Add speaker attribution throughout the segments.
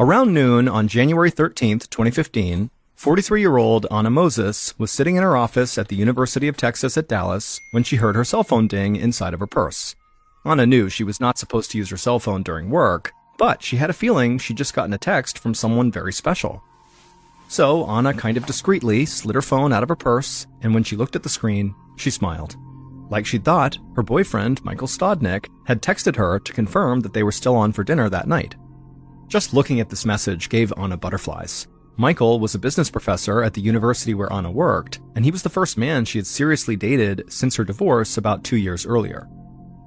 Speaker 1: Around noon on January 13th, 2015, 43-year-old Anna Moses was sitting in her office at the University of Texas at Dallas when she heard her cell phone ding inside of her purse. Anna knew she was not supposed to use her cell phone during work, but she had a feeling she'd just gotten a text from someone very special. So Anna kind of discreetly slid her phone out of her purse, and when she looked at the screen, she smiled. Like she'd thought, her boyfriend, Michael Stodnick, had texted her to confirm that they were still on for dinner that night. Just looking at this message gave Anna butterflies. Michael was a business professor at the university where Anna worked, and he was the first man she had seriously dated since her divorce about 2 years earlier.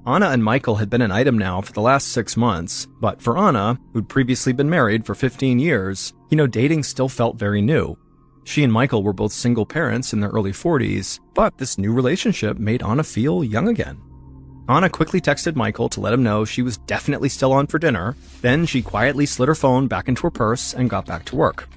Speaker 1: Anna and Michael had been an item now for the last 6 months, but for Anna, who'd previously been married for 15 years, dating still felt very new. She and Michael were both single parents in their early 40s, but this new relationship made Anna feel young again. Anna quickly texted Michael to let him know she was definitely still on for dinner, then she quietly slid her phone back into her purse and got back to work.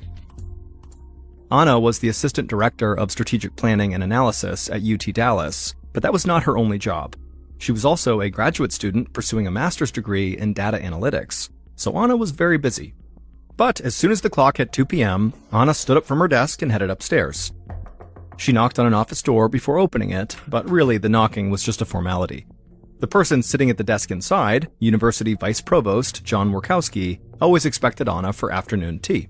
Speaker 1: Anna was the assistant director of strategic planning and analysis at UT Dallas, but that was not her only job. She was also a graduate student pursuing a master's degree in data analytics, so Anna was very busy. But as soon as the clock hit 2 p.m., Anna stood up from her desk and headed upstairs. She knocked on an office door before opening it, but really the knocking was just a formality. The person sitting at the desk inside, University Vice Provost John Workowski, always expected Anna for afternoon tea.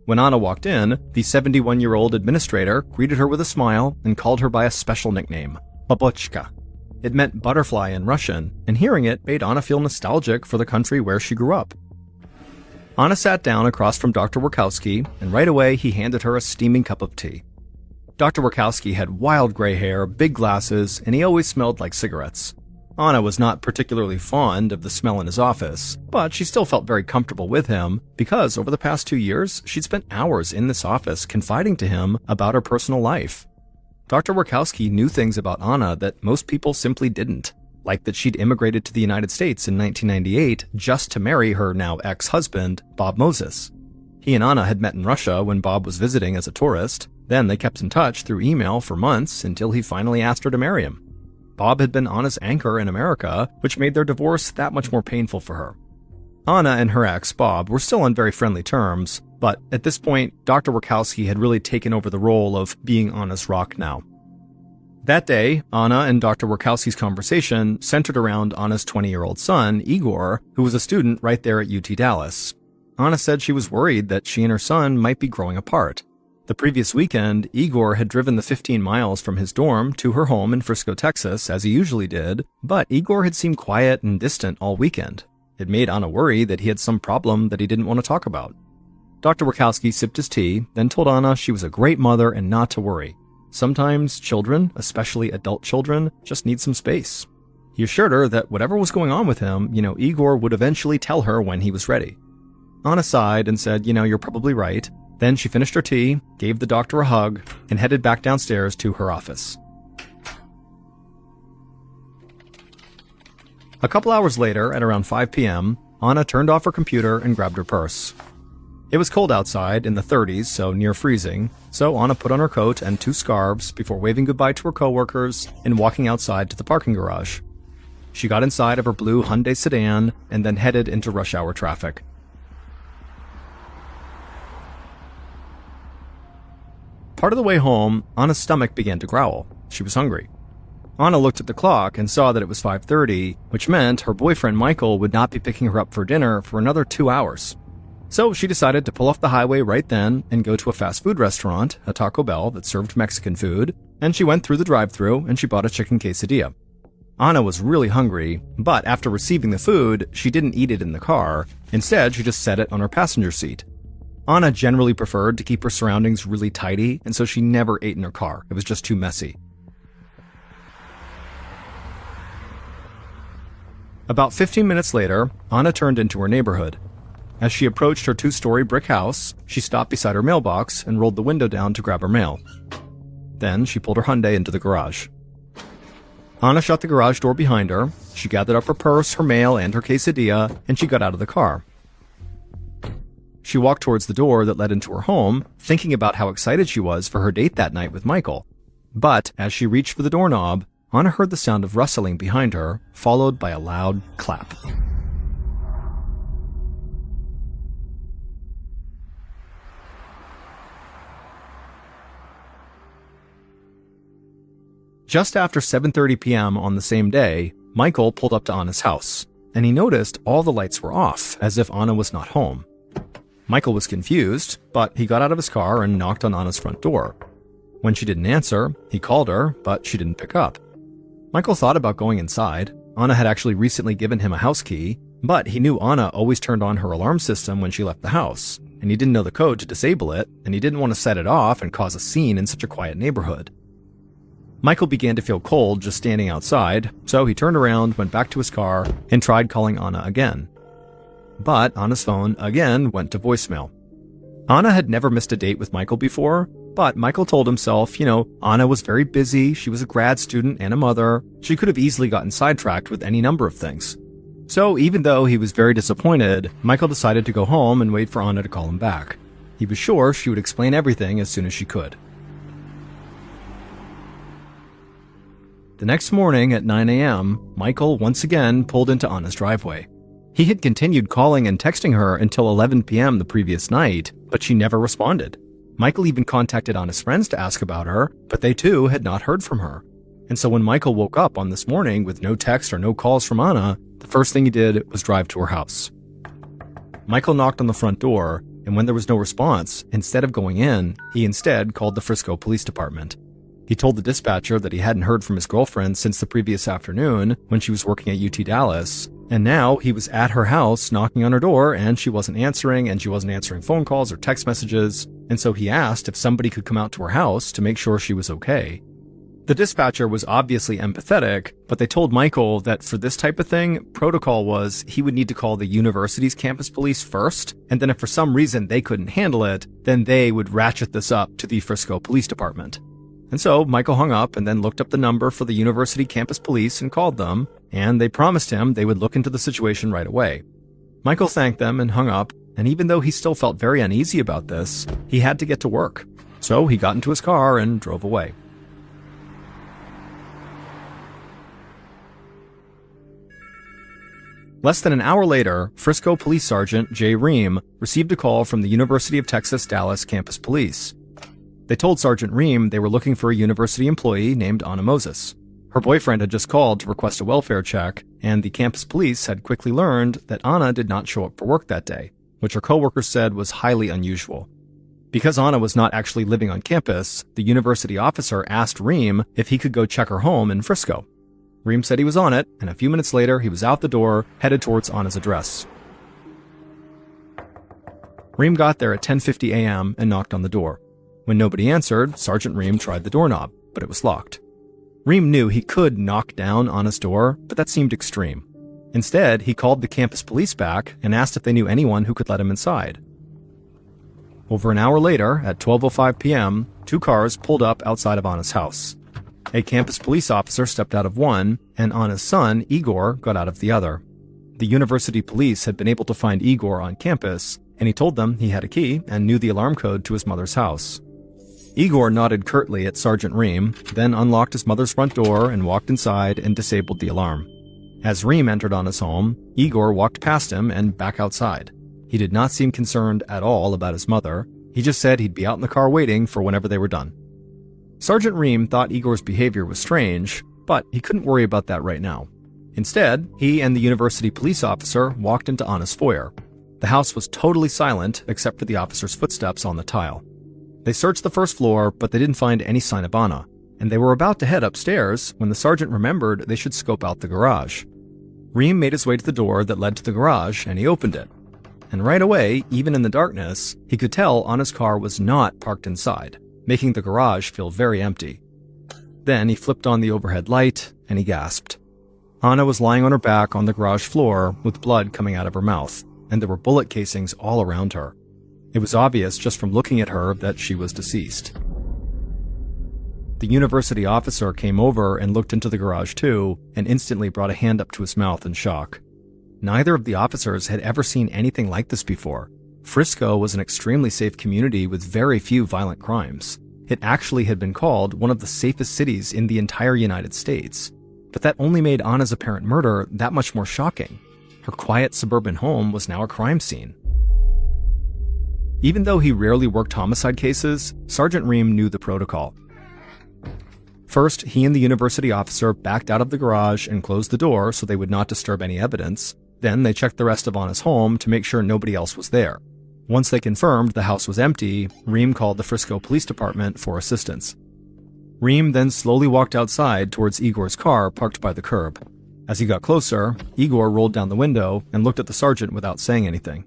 Speaker 1: When Anna walked in, the 71-year-old administrator greeted her with a smile and called her by a special nickname, Babochka. It meant butterfly in Russian, and hearing it made Anna feel nostalgic for the country where she grew up. Anna sat down across from Dr. Workowski, and right away he handed her a steaming cup of tea. Dr. Workowski had wild gray hair, big glasses, and he always smelled like cigarettes. Anna was not particularly fond of the smell in his office, but she still felt very comfortable with him because over the past 2 years, she'd spent hours in this office confiding to him about her personal life. Dr. Workowski knew things about Anna that most people simply didn't, like that she'd immigrated to the United States in 1998 just to marry her now ex-husband, Bob Moses. He and Anna had met in Russia when Bob was visiting as a tourist. Then they kept in touch through email for months until he finally asked her to marry him. Bob had been Anna's anchor in America, which made their divorce that much more painful for her. Anna and her ex, Bob, were still on very friendly terms, but at this point, Dr. Workowski had really taken over the role of being Anna's rock now. That day, Anna and Dr. Workowski's conversation centered around Anna's 20-year-old son, Igor, who was a student right there at UT Dallas. Anna said she was worried that she and her son might be growing apart. The previous weekend, Igor had driven the 15 miles from his dorm to her home in Frisco, Texas, as he usually did, but Igor had seemed quiet and distant all weekend. It made Anna worry that he had some problem that he didn't want to talk about. Dr. Workowski sipped his tea, then told Anna she was a great mother and not to worry. Sometimes children, especially adult children, just need some space. He assured her that whatever was going on with him, Igor would eventually tell her when he was ready. Anna sighed and said, you're probably right. Then she finished her tea, gave the doctor a hug, and headed back downstairs to her office. A couple hours later, at around 5 p.m., Anna turned off her computer and grabbed her purse. It was cold outside, in the 30s, so near freezing, so Anna put on her coat and 2 scarves before waving goodbye to her coworkers and walking outside to the parking garage. She got inside of her blue Hyundai sedan and then headed into rush hour traffic. Part of the way home, Anna's stomach began to growl. She was hungry. Anna looked at the clock and saw that it was 5:30, which meant her boyfriend Michael would not be picking her up for dinner for another 2 hours. So she decided to pull off the highway right then and go to a fast food restaurant, a Taco Bell that served Mexican food, and she went through the drive-thru and she bought a chicken quesadilla. Anna was really hungry, but after receiving the food, she didn't eat it in the car. Instead, she just set it on her passenger seat. Anna generally preferred to keep her surroundings really tidy, and so she never ate in her car. It was just too messy. About 15 minutes later, Anna turned into her neighborhood. As she approached her 2-story brick house, she stopped beside her mailbox and rolled the window down to grab her mail. Then she pulled her Hyundai into the garage. Anna shut the garage door behind her, she gathered up her purse, her mail, and her quesadilla, and she got out of the car. She walked towards the door that led into her home, thinking about how excited she was for her date that night with Michael. But as she reached for the doorknob, Anna heard the sound of rustling behind her, followed by a loud clap. Just after 7:30 p.m. on the same day, Michael pulled up to Anna's house, and he noticed all the lights were off, as if Anna was not home. Michael was confused, but he got out of his car and knocked on Anna's front door. When she didn't answer, he called her, but she didn't pick up. Michael thought about going inside. Anna had actually recently given him a house key, but he knew Anna always turned on her alarm system when she left the house, and he didn't know the code to disable it, and he didn't want to set it off and cause a scene in such a quiet neighborhood. Michael began to feel cold just standing outside, so he turned around, went back to his car, and tried calling Anna again. But Anna's phone again went to voicemail. Anna had never missed a date with Michael before, but Michael told himself, Anna was very busy, she was a grad student and a mother, she could have easily gotten sidetracked with any number of things. So even though he was very disappointed, Michael decided to go home and wait for Anna to call him back. He was sure she would explain everything as soon as she could. The next morning at 9 a.m., Michael once again pulled into Anna's driveway. He had continued calling and texting her until 11 p.m. the previous night, but she never responded. Michael even contacted Anna's friends to ask about her, but they too had not heard from her. And so when Michael woke up on this morning with no text or no calls from Anna, the first thing he did was drive to her house. Michael knocked on the front door, and when there was no response, instead of going in, he instead called the Frisco Police Department. He told the dispatcher that he hadn't heard from his girlfriend since the previous afternoon when she was working at UT Dallas, and now he was at her house knocking on her door and she wasn't answering phone calls or text messages, and so he asked if somebody could come out to her house to make sure she was okay. The dispatcher was obviously empathetic, but they told Michael that for this type of thing, protocol was he would need to call the university's campus police first, and then if for some reason they couldn't handle it, then they would ratchet this up to the Frisco Police Department. And so Michael hung up and then looked up the number for the university campus police and called them, and they promised him they would look into the situation right away. Michael thanked them and hung up, and even though he still felt very uneasy about this, he had to get to work. So he got into his car and drove away. Less than an hour later, Frisco Police Sergeant Jay Ream received a call from the University of Texas Dallas campus police. They told Sergeant Ream they were looking for a university employee named Anna Moses. Her boyfriend had just called to request a welfare check, and the campus police had quickly learned that Anna did not show up for work that day, which her coworkers said was highly unusual. Because Anna was not actually living on campus, the university officer asked Ream if he could go check her home in Frisco. Ream said he was on it, and a few minutes later he was out the door, headed towards Anna's address. Ream got there at 10:50 a.m. and knocked on the door. When nobody answered, Sergeant Ream tried the doorknob, but it was locked. Ream knew he could knock down Anna's door, but that seemed extreme. Instead, he called the campus police back and asked if they knew anyone who could let him inside. Over an hour later, at 12:05 p.m., two cars pulled up outside of Anna's house. A campus police officer stepped out of one, and Anna's son, Igor, got out of the other. The university police had been able to find Igor on campus, and he told them he had a key and knew the alarm code to his mother's house. Igor nodded curtly at Sergeant Ream, then unlocked his mother's front door and walked inside and disabled the alarm. As Ream entered Anna's home, Igor walked past him and back outside. He did not seem concerned at all about his mother. He just said he'd be out in the car waiting for whenever they were done. Sergeant Ream thought Igor's behavior was strange, but he couldn't worry about that right now. Instead, he and the university police officer walked into Anna's foyer. The house was totally silent except for the officer's footsteps on the tile. They searched the first floor, but they didn't find any sign of Anna, and they were about to head upstairs when the sergeant remembered they should scope out the garage. Ream made his way to the door that led to the garage, and he opened it. And right away, even in the darkness, he could tell Anna's car was not parked inside, making the garage feel very empty. Then he flipped on the overhead light, and he gasped. Anna was lying on her back on the garage floor with blood coming out of her mouth, and there were bullet casings all around her. It was obvious just from looking at her that she was deceased. The university officer came over and looked into the garage too, and instantly brought a hand up to his mouth in shock. Neither of the officers had ever seen anything like this before. Frisco was an extremely safe community with very few violent crimes. It actually had been called one of the safest cities in the entire United States. But that only made Anna's apparent murder that much more shocking. Her quiet suburban home was now a crime scene. Even though he rarely worked homicide cases, Sergeant Ream knew the protocol. First, he and the university officer backed out of the garage and closed the door so they would not disturb any evidence. Then they checked the rest of Anna's home to make sure nobody else was there. Once they confirmed the house was empty, Reem called the Frisco Police Department for assistance. Reem then slowly walked outside towards Igor's car parked by the curb. As he got closer, Igor rolled down the window and looked at the sergeant without saying anything.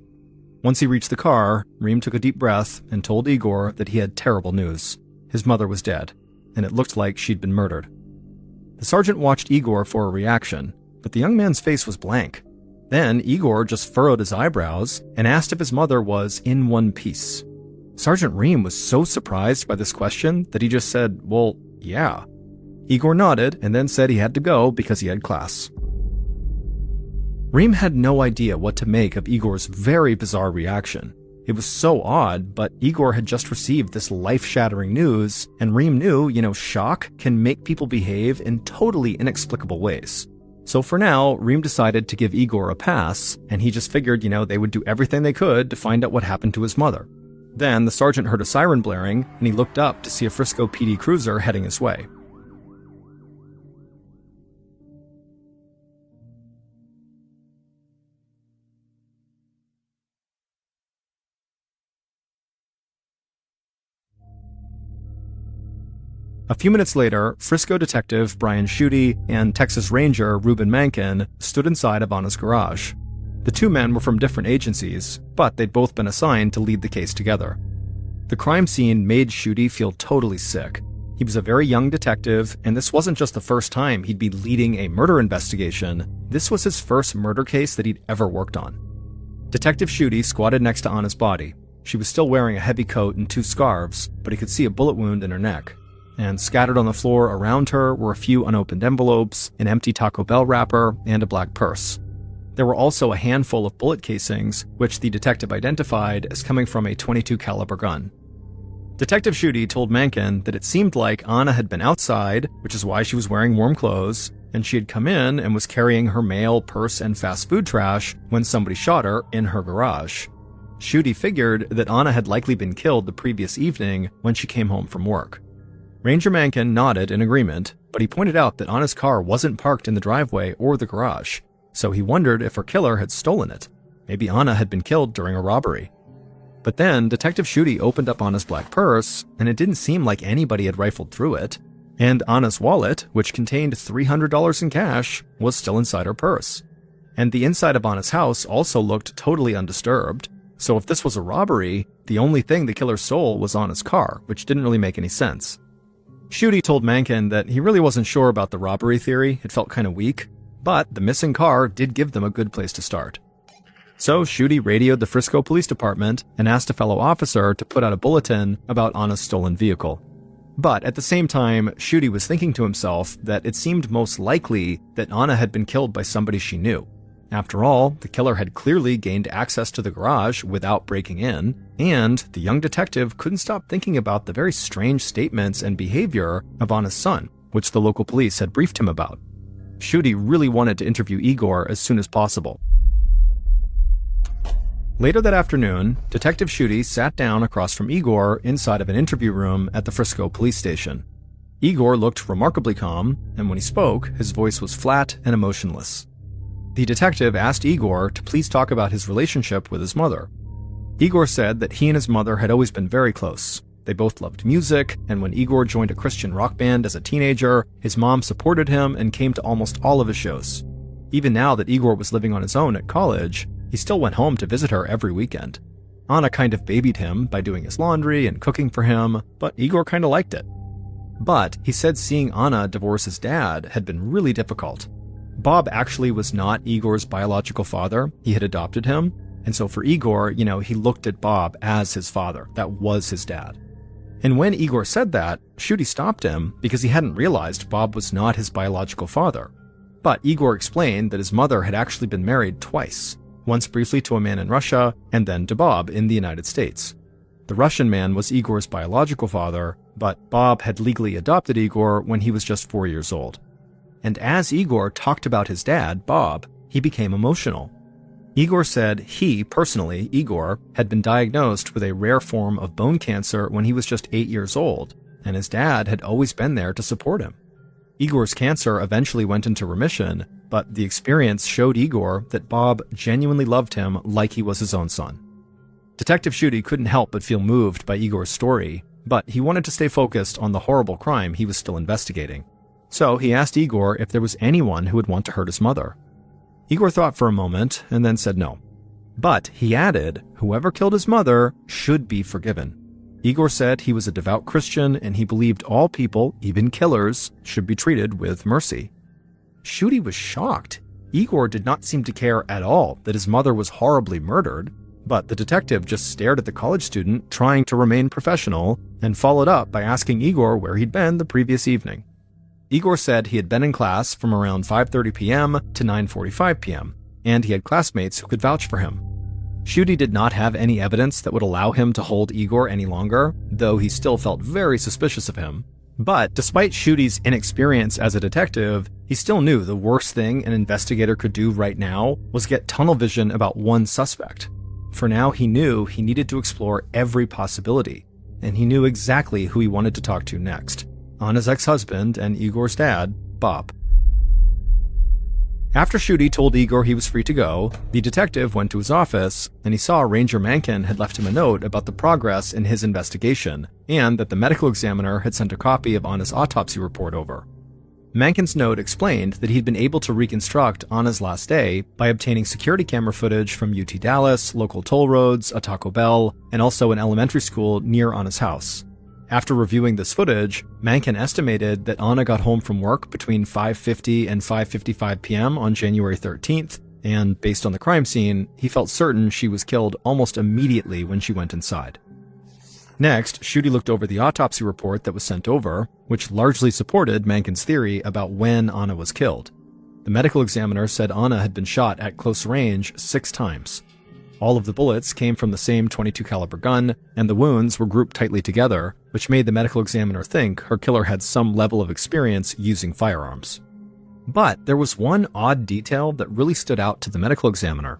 Speaker 1: Once he reached the car, Reem took a deep breath and told Igor that he had terrible news. His mother was dead, and it looked like she'd been murdered. The sergeant watched Igor for a reaction, but the young man's face was blank. Then Igor just furrowed his eyebrows and asked if his mother was in one piece. Sergeant Reem was so surprised by this question that he just said, "Well, yeah." Igor nodded and then said he had to go because he had class. Reem had no idea what to make of Igor's very bizarre reaction. It was so odd, but Igor had just received this life-shattering news, and Reem knew, shock can make people behave in totally inexplicable ways. So for now, Reem decided to give Igor a pass, and he just figured, they would do everything they could to find out what happened to his mother. Then the sergeant heard a siren blaring, and he looked up to see a Frisco PD cruiser heading his way. A few minutes later, Frisco detective Brian Schutte and Texas Ranger Ruben Mankin stood inside of Anna's garage. The two men were from different agencies, but they'd both been assigned to lead the case together. The crime scene made Schutte feel totally sick. He was a very young detective, and this wasn't just the first time he'd be leading a murder investigation. This was his first murder case that he'd ever worked on. Detective Schutte squatted next to Anna's body. She was still wearing a heavy coat and 2 scarves, but he could see a bullet wound in her neck. And scattered on the floor around her were a few unopened envelopes, an empty Taco Bell wrapper, and a black purse. There were also a handful of bullet casings, which the detective identified as coming from a .22 caliber gun. Detective Schutte told Mankin that it seemed like Anna had been outside, which is why she was wearing warm clothes, and she had come in and was carrying her mail, purse, and fast food trash when somebody shot her in her garage. Schutte figured that Anna had likely been killed the previous evening when she came home from work. Ranger Mankin nodded in agreement, but he pointed out that Anna's car wasn't parked in the driveway or the garage, so he wondered if her killer had stolen it. Maybe Anna had been killed during a robbery. But then Detective Schutte opened up Anna's black purse, and it didn't seem like anybody had rifled through it. And Anna's wallet, which contained $300 in cash, was still inside her purse. And the inside of Anna's house also looked totally undisturbed, so if this was a robbery, the only thing the killer stole was Anna's car, which didn't really make any sense. Schutte told Mankin that he really wasn't sure about the robbery theory, it felt kind of weak, but the missing car did give them a good place to start. So Schutte radioed the Frisco Police Department and asked a fellow officer to put out a bulletin about Anna's stolen vehicle. But at the same time, Schutte was thinking to himself that it seemed most likely that Anna had been killed by somebody she knew. After all, the killer had clearly gained access to the garage without breaking in, and the young detective couldn't stop thinking about the very strange statements and behavior of Anna's son, which the local police had briefed him about. Schutte really wanted to interview Igor as soon as possible. Later that afternoon, Detective Schutte sat down across from Igor inside of an interview room at the Frisco police station. Igor looked remarkably calm, and when he spoke, his voice was flat and emotionless. The detective asked Igor to please talk about his relationship with his mother. Igor said that he and his mother had always been very close. They both loved music, and when Igor joined a Christian rock band as a teenager, his mom supported him and came to almost all of his shows. Even now that Igor was living on his own at college, he still went home to visit her every weekend. Anna kind of babied him by doing his laundry and cooking for him, but Igor kind of liked it. But he said seeing Anna divorce his dad had been really difficult. Bob actually was not Igor's biological father. He had adopted him. And so for Igor, he looked at Bob as his father. That was his dad. And when Igor said that, Schutte stopped him because he hadn't realized Bob was not his biological father. But Igor explained that his mother had actually been married twice, once briefly to a man in Russia and then to Bob in the United States. The Russian man was Igor's biological father, but Bob had legally adopted Igor when he was just 4 years old. And as Igor talked about his dad, Bob, he became emotional. Igor said he, personally, Igor, had been diagnosed with a rare form of bone cancer when he was just 8 years old, and his dad had always been there to support him. Igor's cancer eventually went into remission, but the experience showed Igor that Bob genuinely loved him like he was his own son. Detective Schutte couldn't help but feel moved by Igor's story, but he wanted to stay focused on the horrible crime he was still investigating. So he asked Igor if there was anyone who would want to hurt his mother. Igor thought for a moment and then said no. But he added, whoever killed his mother should be forgiven. Igor said he was a devout Christian and he believed all people, even killers, should be treated with mercy. Schutte was shocked. Igor did not seem to care at all that his mother was horribly murdered, but the detective just stared at the college student trying to remain professional and followed up by asking Igor where he'd been the previous evening. Igor said he had been in class from around 5:30 p.m. to 9:45 p.m., and he had classmates who could vouch for him. Schutte did not have any evidence that would allow him to hold Igor any longer, though he still felt very suspicious of him. But despite Schutte's inexperience as a detective, he still knew the worst thing an investigator could do right now was get tunnel vision about one suspect. For now, he knew he needed to explore every possibility, and he knew exactly who he wanted to talk to next: Anna's ex-husband and Igor's dad, Bob. After Schutte told Igor he was free to go, the detective went to his office, and he saw Ranger Mankin had left him a note about the progress in his investigation, and that the medical examiner had sent a copy of Anna's autopsy report over. Mankin's note explained that he'd been able to reconstruct Anna's last day by obtaining security camera footage from UT Dallas, local toll roads, a Taco Bell, and also an elementary school near Anna's house. After reviewing this footage, Mankin estimated that Anna got home from work between 5:50 and 5:55 p.m. on January 13th, and based on the crime scene, he felt certain she was killed almost immediately when she went inside. Next, Schutte looked over the autopsy report that was sent over, which largely supported Mankin's theory about when Anna was killed. The medical examiner said Anna had been shot at close range 6 times. All of the bullets came from the same .22 caliber gun, and the wounds were grouped tightly together, which made the medical examiner think her killer had some level of experience using firearms. But there was one odd detail that really stood out to the medical examiner.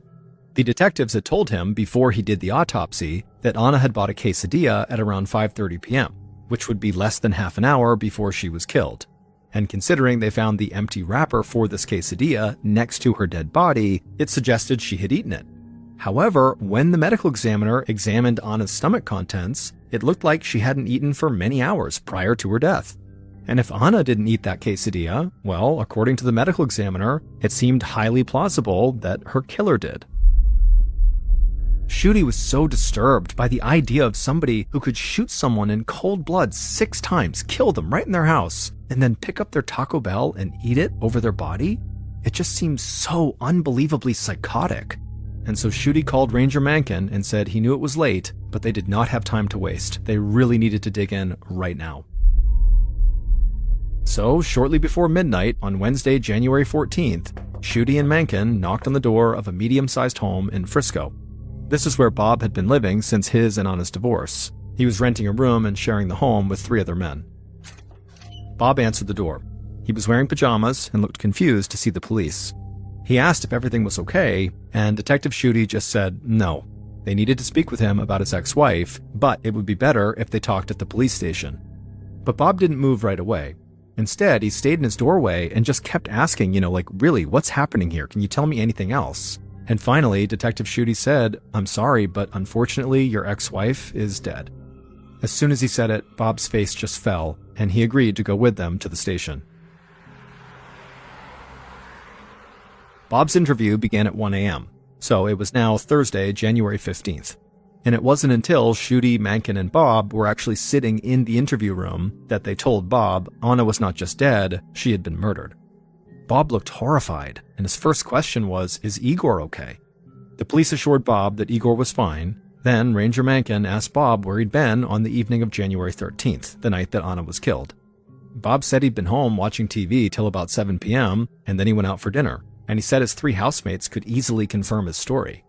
Speaker 1: The detectives had told him before he did the autopsy that Anna had bought a quesadilla at around 5:30 p.m., which would be less than half an hour before she was killed. And considering they found the empty wrapper for this quesadilla next to her dead body, it suggested she had eaten it. However, when the medical examiner examined Anna's stomach contents, it looked like she hadn't eaten for many hours prior to her death. And if Anna didn't eat that quesadilla, well, according to the medical examiner, it seemed highly plausible that her killer did. Schutte was so disturbed by the idea of somebody who could shoot someone in cold blood 6 times, kill them right in their house, and then pick up their Taco Bell and eat it over their body. It just seems so unbelievably psychotic. And so Schutte called Ranger Mankin and said he knew it was late, but they did not have time to waste. They really needed to dig in right now. So, shortly before midnight on Wednesday, January 14th, Schutte and Mankin knocked on the door of a medium-sized home in Frisco. This is where Bob had been living since his and Anna's divorce. He was renting a room and sharing the home with 3 other men. Bob answered the door. He was wearing pajamas and looked confused to see the police. He asked if everything was okay, and Detective Schutte just said no. They needed to speak with him about his ex-wife, but it would be better if they talked at the police station. But Bob didn't move right away. Instead, he stayed in his doorway and just kept asking, really, what's happening here? Can you tell me anything else? And finally, Detective Schutte said, I'm sorry, but unfortunately, your ex-wife is dead. As soon as he said it, Bob's face just fell, and he agreed to go with them to the station. Bob's interview began at 1 a.m., so it was now Thursday, January 15th. And it wasn't until Schutte, Mankin, and Bob were actually sitting in the interview room that they told Bob Anna was not just dead, she had been murdered. Bob looked horrified, and his first question was, is Igor okay? The police assured Bob that Igor was fine. Then Ranger Mankin asked Bob where he'd been on the evening of January 13th, the night that Anna was killed. Bob said he'd been home watching TV till about 7 p.m., and then he went out for dinner. And he said his 3 housemates could easily confirm his story.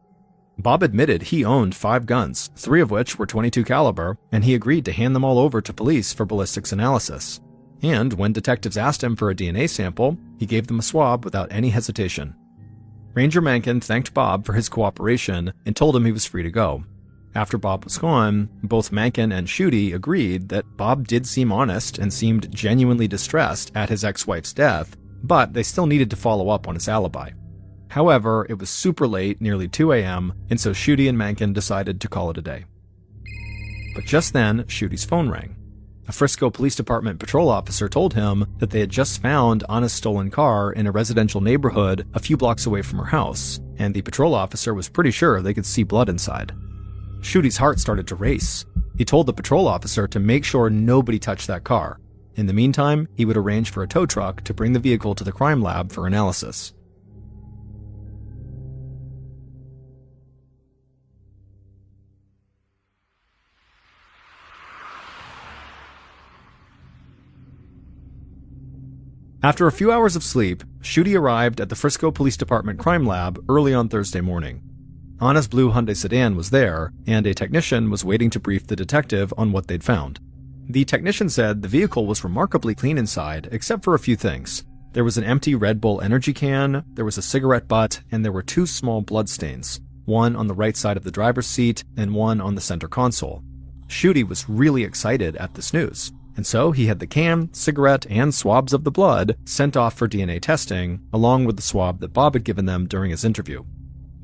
Speaker 1: Bob admitted he owned 5 guns, 3 of which were .22 caliber, and he agreed to hand them all over to police for ballistics analysis. And when detectives asked him for a DNA sample, he gave them a swab without any hesitation. Ranger Mankin thanked Bob for his cooperation and told him he was free to go. After Bob was gone, both Mencken and Schutte agreed that Bob did seem honest and seemed genuinely distressed at his ex-wife's death, but they still needed to follow up on his alibi. However, it was super late, nearly 2 a.m., and so Schutte and Mencken decided to call it a day. But just then, Schutte's phone rang. A Frisco Police Department patrol officer told him that they had just found Anna's stolen car in a residential neighborhood a few blocks away from her house, and the patrol officer was pretty sure they could see blood inside. Schutte's heart started to race. He told the patrol officer to make sure nobody touched that car. In the meantime, he would arrange for a tow truck to bring the vehicle to the crime lab for analysis. After a few hours of sleep, Schutte arrived at the Frisco Police Department crime lab early on Thursday morning. Anna's blue Hyundai sedan was there, and a technician was waiting to brief the detective on what they'd found. The technician said the vehicle was remarkably clean inside, except for a few things. There was an empty Red Bull energy can, there was a cigarette butt, and there were 2 small bloodstains, one on the right side of the driver's seat and one on the center console. Schutte was really excited at this news, and so he had the can, cigarette, and swabs of the blood sent off for DNA testing, along with the swab that Bob had given them during his interview.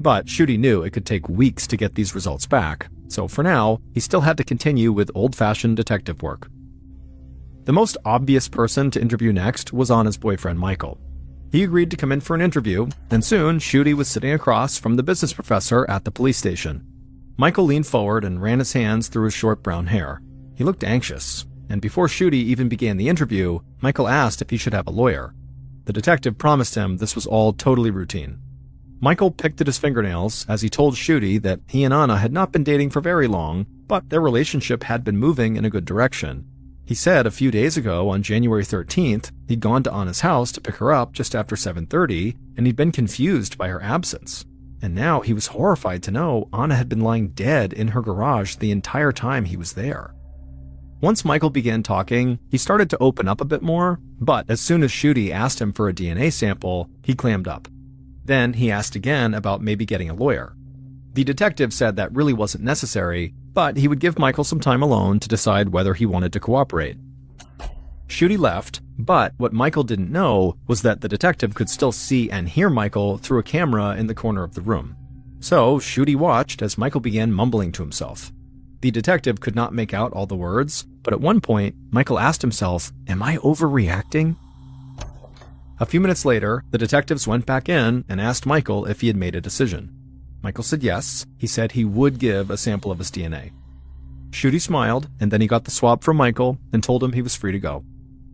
Speaker 1: But Schutte knew it could take weeks to get these results back, so for now, he still had to continue with old-fashioned detective work. The most obvious person to interview next was Anna's boyfriend, Michael. He agreed to come in for an interview, and soon Schutte was sitting across from the business professor at the police station. Michael leaned forward and ran his hands through his short brown hair. He looked anxious, and before Schutte even began the interview, Michael asked if he should have a lawyer. The detective promised him this was all totally routine. Michael picked at his fingernails as he told Schutte that he and Anna had not been dating for very long, but their relationship had been moving in a good direction. He said a few days ago, on January 13th, he'd gone to Anna's house to pick her up just after 7:30, and he'd been confused by her absence. And now he was horrified to know Anna had been lying dead in her garage the entire time he was there. Once Michael began talking, he started to open up a bit more, but as soon as Schutte asked him for a DNA sample, he clammed up. Then he asked again about maybe getting a lawyer. The detective said that really wasn't necessary, but he would give Michael some time alone to decide whether he wanted to cooperate. Schutte left, but what Michael didn't know was that the detective could still see and hear Michael through a camera in the corner of the room. So Schutte watched as Michael began mumbling to himself. The detective could not make out all the words, but at one point, Michael asked himself, "Am I overreacting?" A few minutes later, the detectives went back in and asked Michael if he had made a decision. Michael said yes. He said he would give a sample of his DNA. Schutte smiled, and then he got the swab from Michael and told him he was free to go.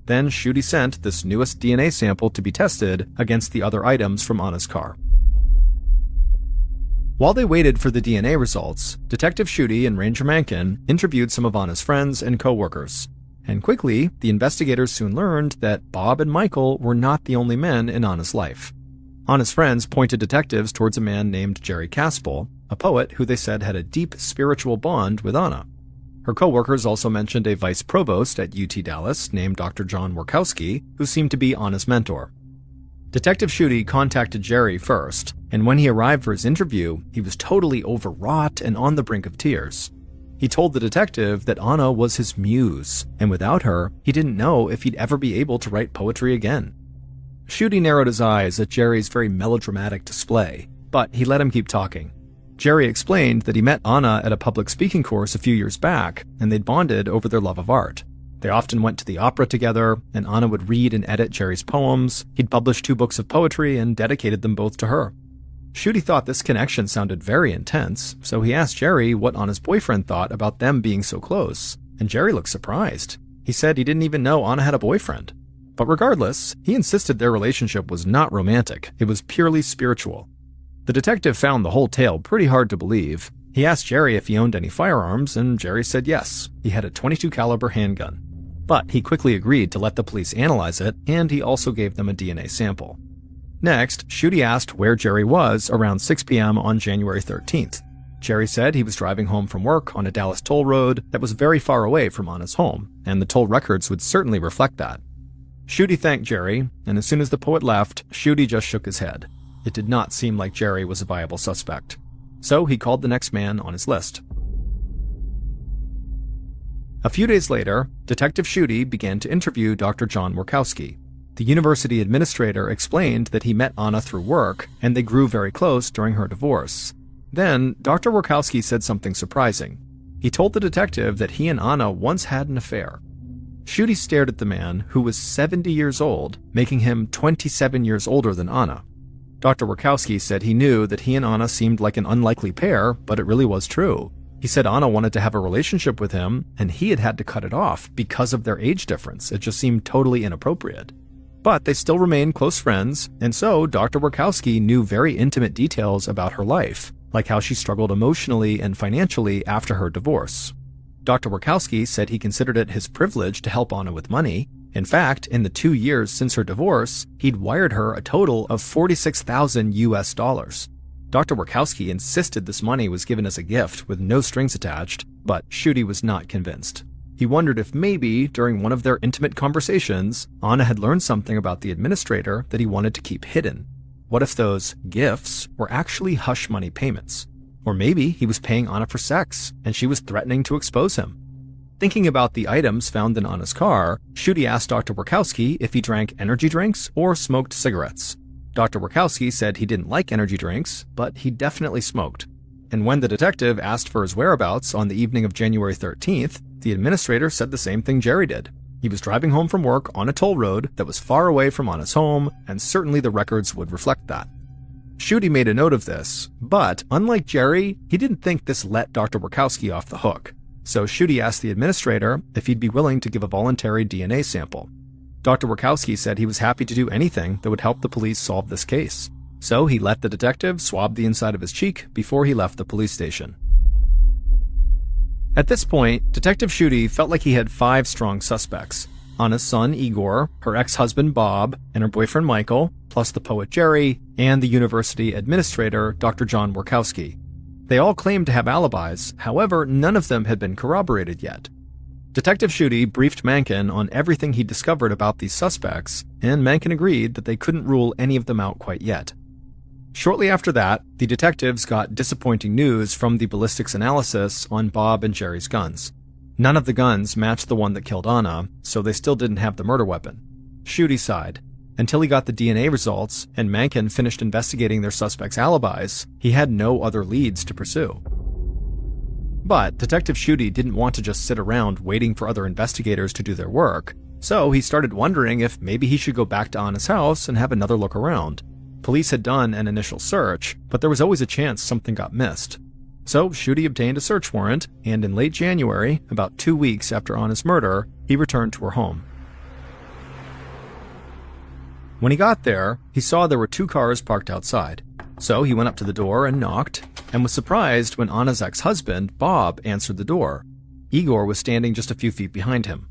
Speaker 1: Then Schutte sent this newest DNA sample to be tested against the other items from Anna's car. While they waited for the DNA results, Detective Schutte and Ranger Mencken interviewed some of Anna's friends and co-workers. And quickly, the investigators soon learned that Bob and Michael were not the only men in Anna's life. Anna's friends pointed detectives towards a man named Jerry Caspel, a poet who they said had a deep spiritual bond with Anna. Her co-workers also mentioned a vice provost at UT Dallas named Dr. John Workowski, who seemed to be Anna's mentor. Detective Schutte contacted Jerry first, and when he arrived for his interview, he was totally overwrought and on the brink of tears. He told the detective that Anna was his muse, and without her, he didn't know if he'd ever be able to write poetry again. Schutte narrowed his eyes at Jerry's very melodramatic display, but he let him keep talking. Jerry explained that he met Anna at a public speaking course a few years back, and they'd bonded over their love of art. They often went to the opera together, and Anna would read and edit Jerry's poems. He'd published 2 books of poetry and dedicated them both to her. Schutte thought this connection sounded very intense, so he asked Jerry what Anna's boyfriend thought about them being so close, and Jerry looked surprised. He said he didn't even know Anna had a boyfriend. But regardless, he insisted their relationship was not romantic, it was purely spiritual. The detective found the whole tale pretty hard to believe. He asked Jerry if he owned any firearms, and Jerry said yes, he had a .22 caliber handgun. But he quickly agreed to let the police analyze it, and he also gave them a DNA sample. Next, Schutte asked where Jerry was around 6 p.m. on January 13th. Jerry said he was driving home from work on a Dallas toll road that was very far away from Anna's home, and the toll records would certainly reflect that. Schutte thanked Jerry, and as soon as the poet left, Schutte just shook his head. It did not seem like Jerry was a viable suspect. So he called the next man on his list. A few days later, Detective Schutte began to interview Dr. John Warkowski. The university administrator explained that he met Anna through work, and they grew very close during her divorce. Then, Dr. Warkowski said something surprising. He told the detective that he and Anna once had an affair. Schutte stared at the man, who was 70 years old, making him 27 years older than Anna. Dr. Warkowski said he knew that he and Anna seemed like an unlikely pair, but it really was true. He said Anna wanted to have a relationship with him, and he had to cut it off because of their age difference. It just seemed totally inappropriate. But they still remained close friends, and so Dr. Warkowski knew very intimate details about her life, like how she struggled emotionally and financially after her divorce. Dr. Warkowski said he considered it his privilege to help Anna with money. In fact, in the 2 years since her divorce, he'd wired her a total of $46,000. Dr. Warkowski insisted this money was given as a gift with no strings attached, but Schutte was not convinced. He wondered if maybe, during one of their intimate conversations, Anna had learned something about the administrator that he wanted to keep hidden. What if those gifts were actually hush money payments? Or maybe he was paying Anna for sex, and she was threatening to expose him. Thinking about the items found in Anna's car, Schutte asked Dr. Warkowski if he drank energy drinks or smoked cigarettes. Dr. Warkowski said he didn't like energy drinks, but he definitely smoked. And when the detective asked for his whereabouts on the evening of January 13th, the administrator said the same thing Jerry did. He was driving home from work on a toll road that was far away from Anna's home, and certainly the records would reflect that. Schutte made a note of this, but unlike Jerry, he didn't think this let Dr. Warkowski off the hook. So Schutte asked the administrator if he'd be willing to give a voluntary DNA sample. Dr. Warkowski said he was happy to do anything that would help the police solve this case. So he let the detective swab the inside of his cheek before he left the police station. At this point, Detective Schutte felt like he had 5 strong suspects: Anna's son Igor, her ex-husband Bob, and her boyfriend Michael, plus the poet Jerry, and the university administrator Dr. John Warkowski. They all claimed to have alibis, however, none of them had been corroborated yet. Detective Schutte briefed Mencken on everything he discovered about these suspects, and Mencken agreed that they couldn't rule any of them out quite yet. Shortly after that, the detectives got disappointing news from the ballistics analysis on Bob and Jerry's guns. None of the guns matched the one that killed Anna, so they still didn't have the murder weapon. Schutte sighed. Until he got the DNA results and Mencken finished investigating their suspects' alibis, he had no other leads to pursue. But Detective Schutte didn't want to just sit around waiting for other investigators to do their work, so he started wondering if maybe he should go back to Anna's house and have another look around. Police had done an initial search, but there was always a chance something got missed. So Schutte obtained a search warrant, and in late January, about 2 weeks after Anna's murder, he returned to her home. When he got there, he saw there were 2 cars parked outside. So he went up to the door and knocked, and was surprised when Anna's ex-husband, Bob, answered the door. Igor was standing just a few feet behind him.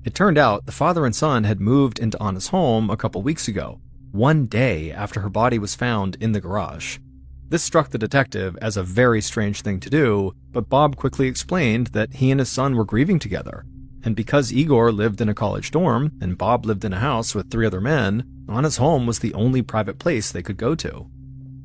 Speaker 1: It turned out the father and son had moved into Anna's home a couple weeks ago, 1 day after her body was found in the garage. This struck the detective as a very strange thing to do, but Bob quickly explained that he and his son were grieving together. And because Igor lived in a college dorm, and Bob lived in a house with 3 other men, Anna's home was the only private place they could go to.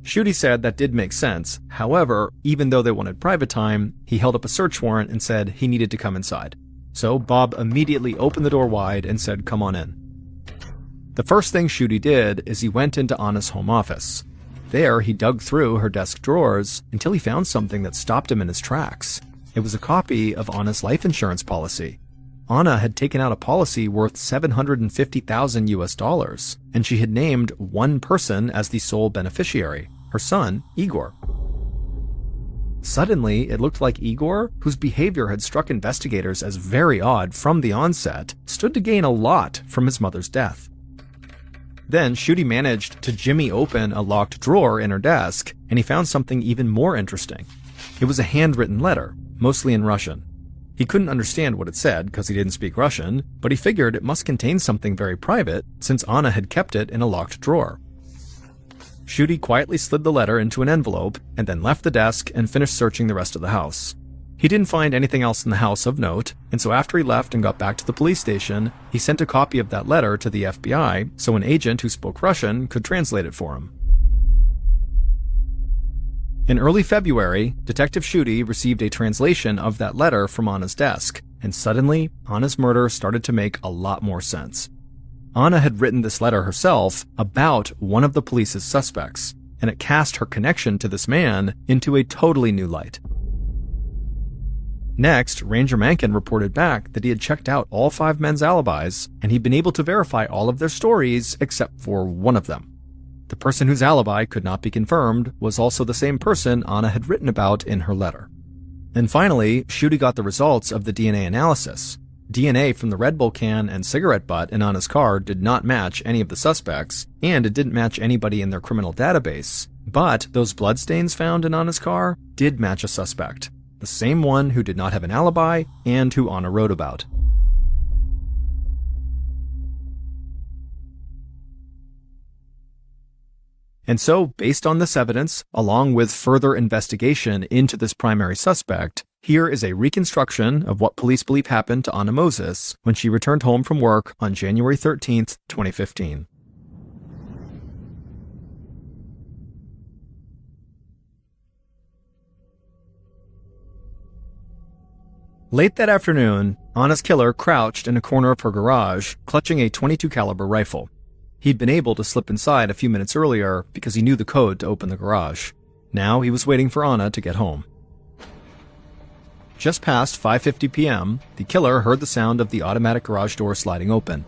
Speaker 1: Schutte said that did make sense. However, even though they wanted private time, he held up a search warrant and said he needed to come inside. So Bob immediately opened the door wide and said, "Come on in." The first thing Schutte did is he went into Anna's home office. There, he dug through her desk drawers until he found something that stopped him in his tracks. It was a copy of Anna's life insurance policy. Anna had taken out a policy worth $750,000, and she had named one person as the sole beneficiary, her son, Igor. Suddenly, it looked like Igor, whose behavior had struck investigators as very odd from the onset, stood to gain a lot from his mother's death. Then Schutte managed to jimmy open a locked drawer in her desk, and he found something even more interesting. It was a handwritten letter, mostly in Russian. He couldn't understand what it said because he didn't speak Russian, but he figured it must contain something very private since Anna had kept it in a locked drawer. Schutte quietly slid the letter into an envelope and then left the desk and finished searching the rest of the house. He didn't find anything else in the house of note, and so after he left and got back to the police station, he sent a copy of that letter to the FBI so an agent who spoke Russian could translate it for him. In early February, Detective Schutte received a translation of that letter from Anna's desk, and suddenly, Anna's murder started to make a lot more sense. Anna had written this letter herself about one of the police's suspects, and it cast her connection to this man into a totally new light. Next, Ranger Mankin reported back that he had checked out all 5 men's alibis, and he'd been able to verify all of their stories except for one of them. The person whose alibi could not be confirmed was also the same person Anna had written about in her letter. And finally, Schutte got the results of the DNA analysis. DNA from the Red Bull can and cigarette butt in Anna's car did not match any of the suspects, and it didn't match anybody in their criminal database. But those bloodstains found in Anna's car did match a suspect, the same one who did not have an alibi and who Anna wrote about. And so, based on this evidence, along with further investigation into this primary suspect, here is a reconstruction of what police believe happened to Anna Moses when she returned home from work on January 13th, 2015. Late that afternoon, Anna's killer crouched in a corner of her garage, clutching a .22 caliber rifle. He'd been able to slip inside a few minutes earlier because he knew the code to open the garage. Now he was waiting for Anna to get home. Just past 5:50 p.m., the killer heard the sound of the automatic garage door sliding open.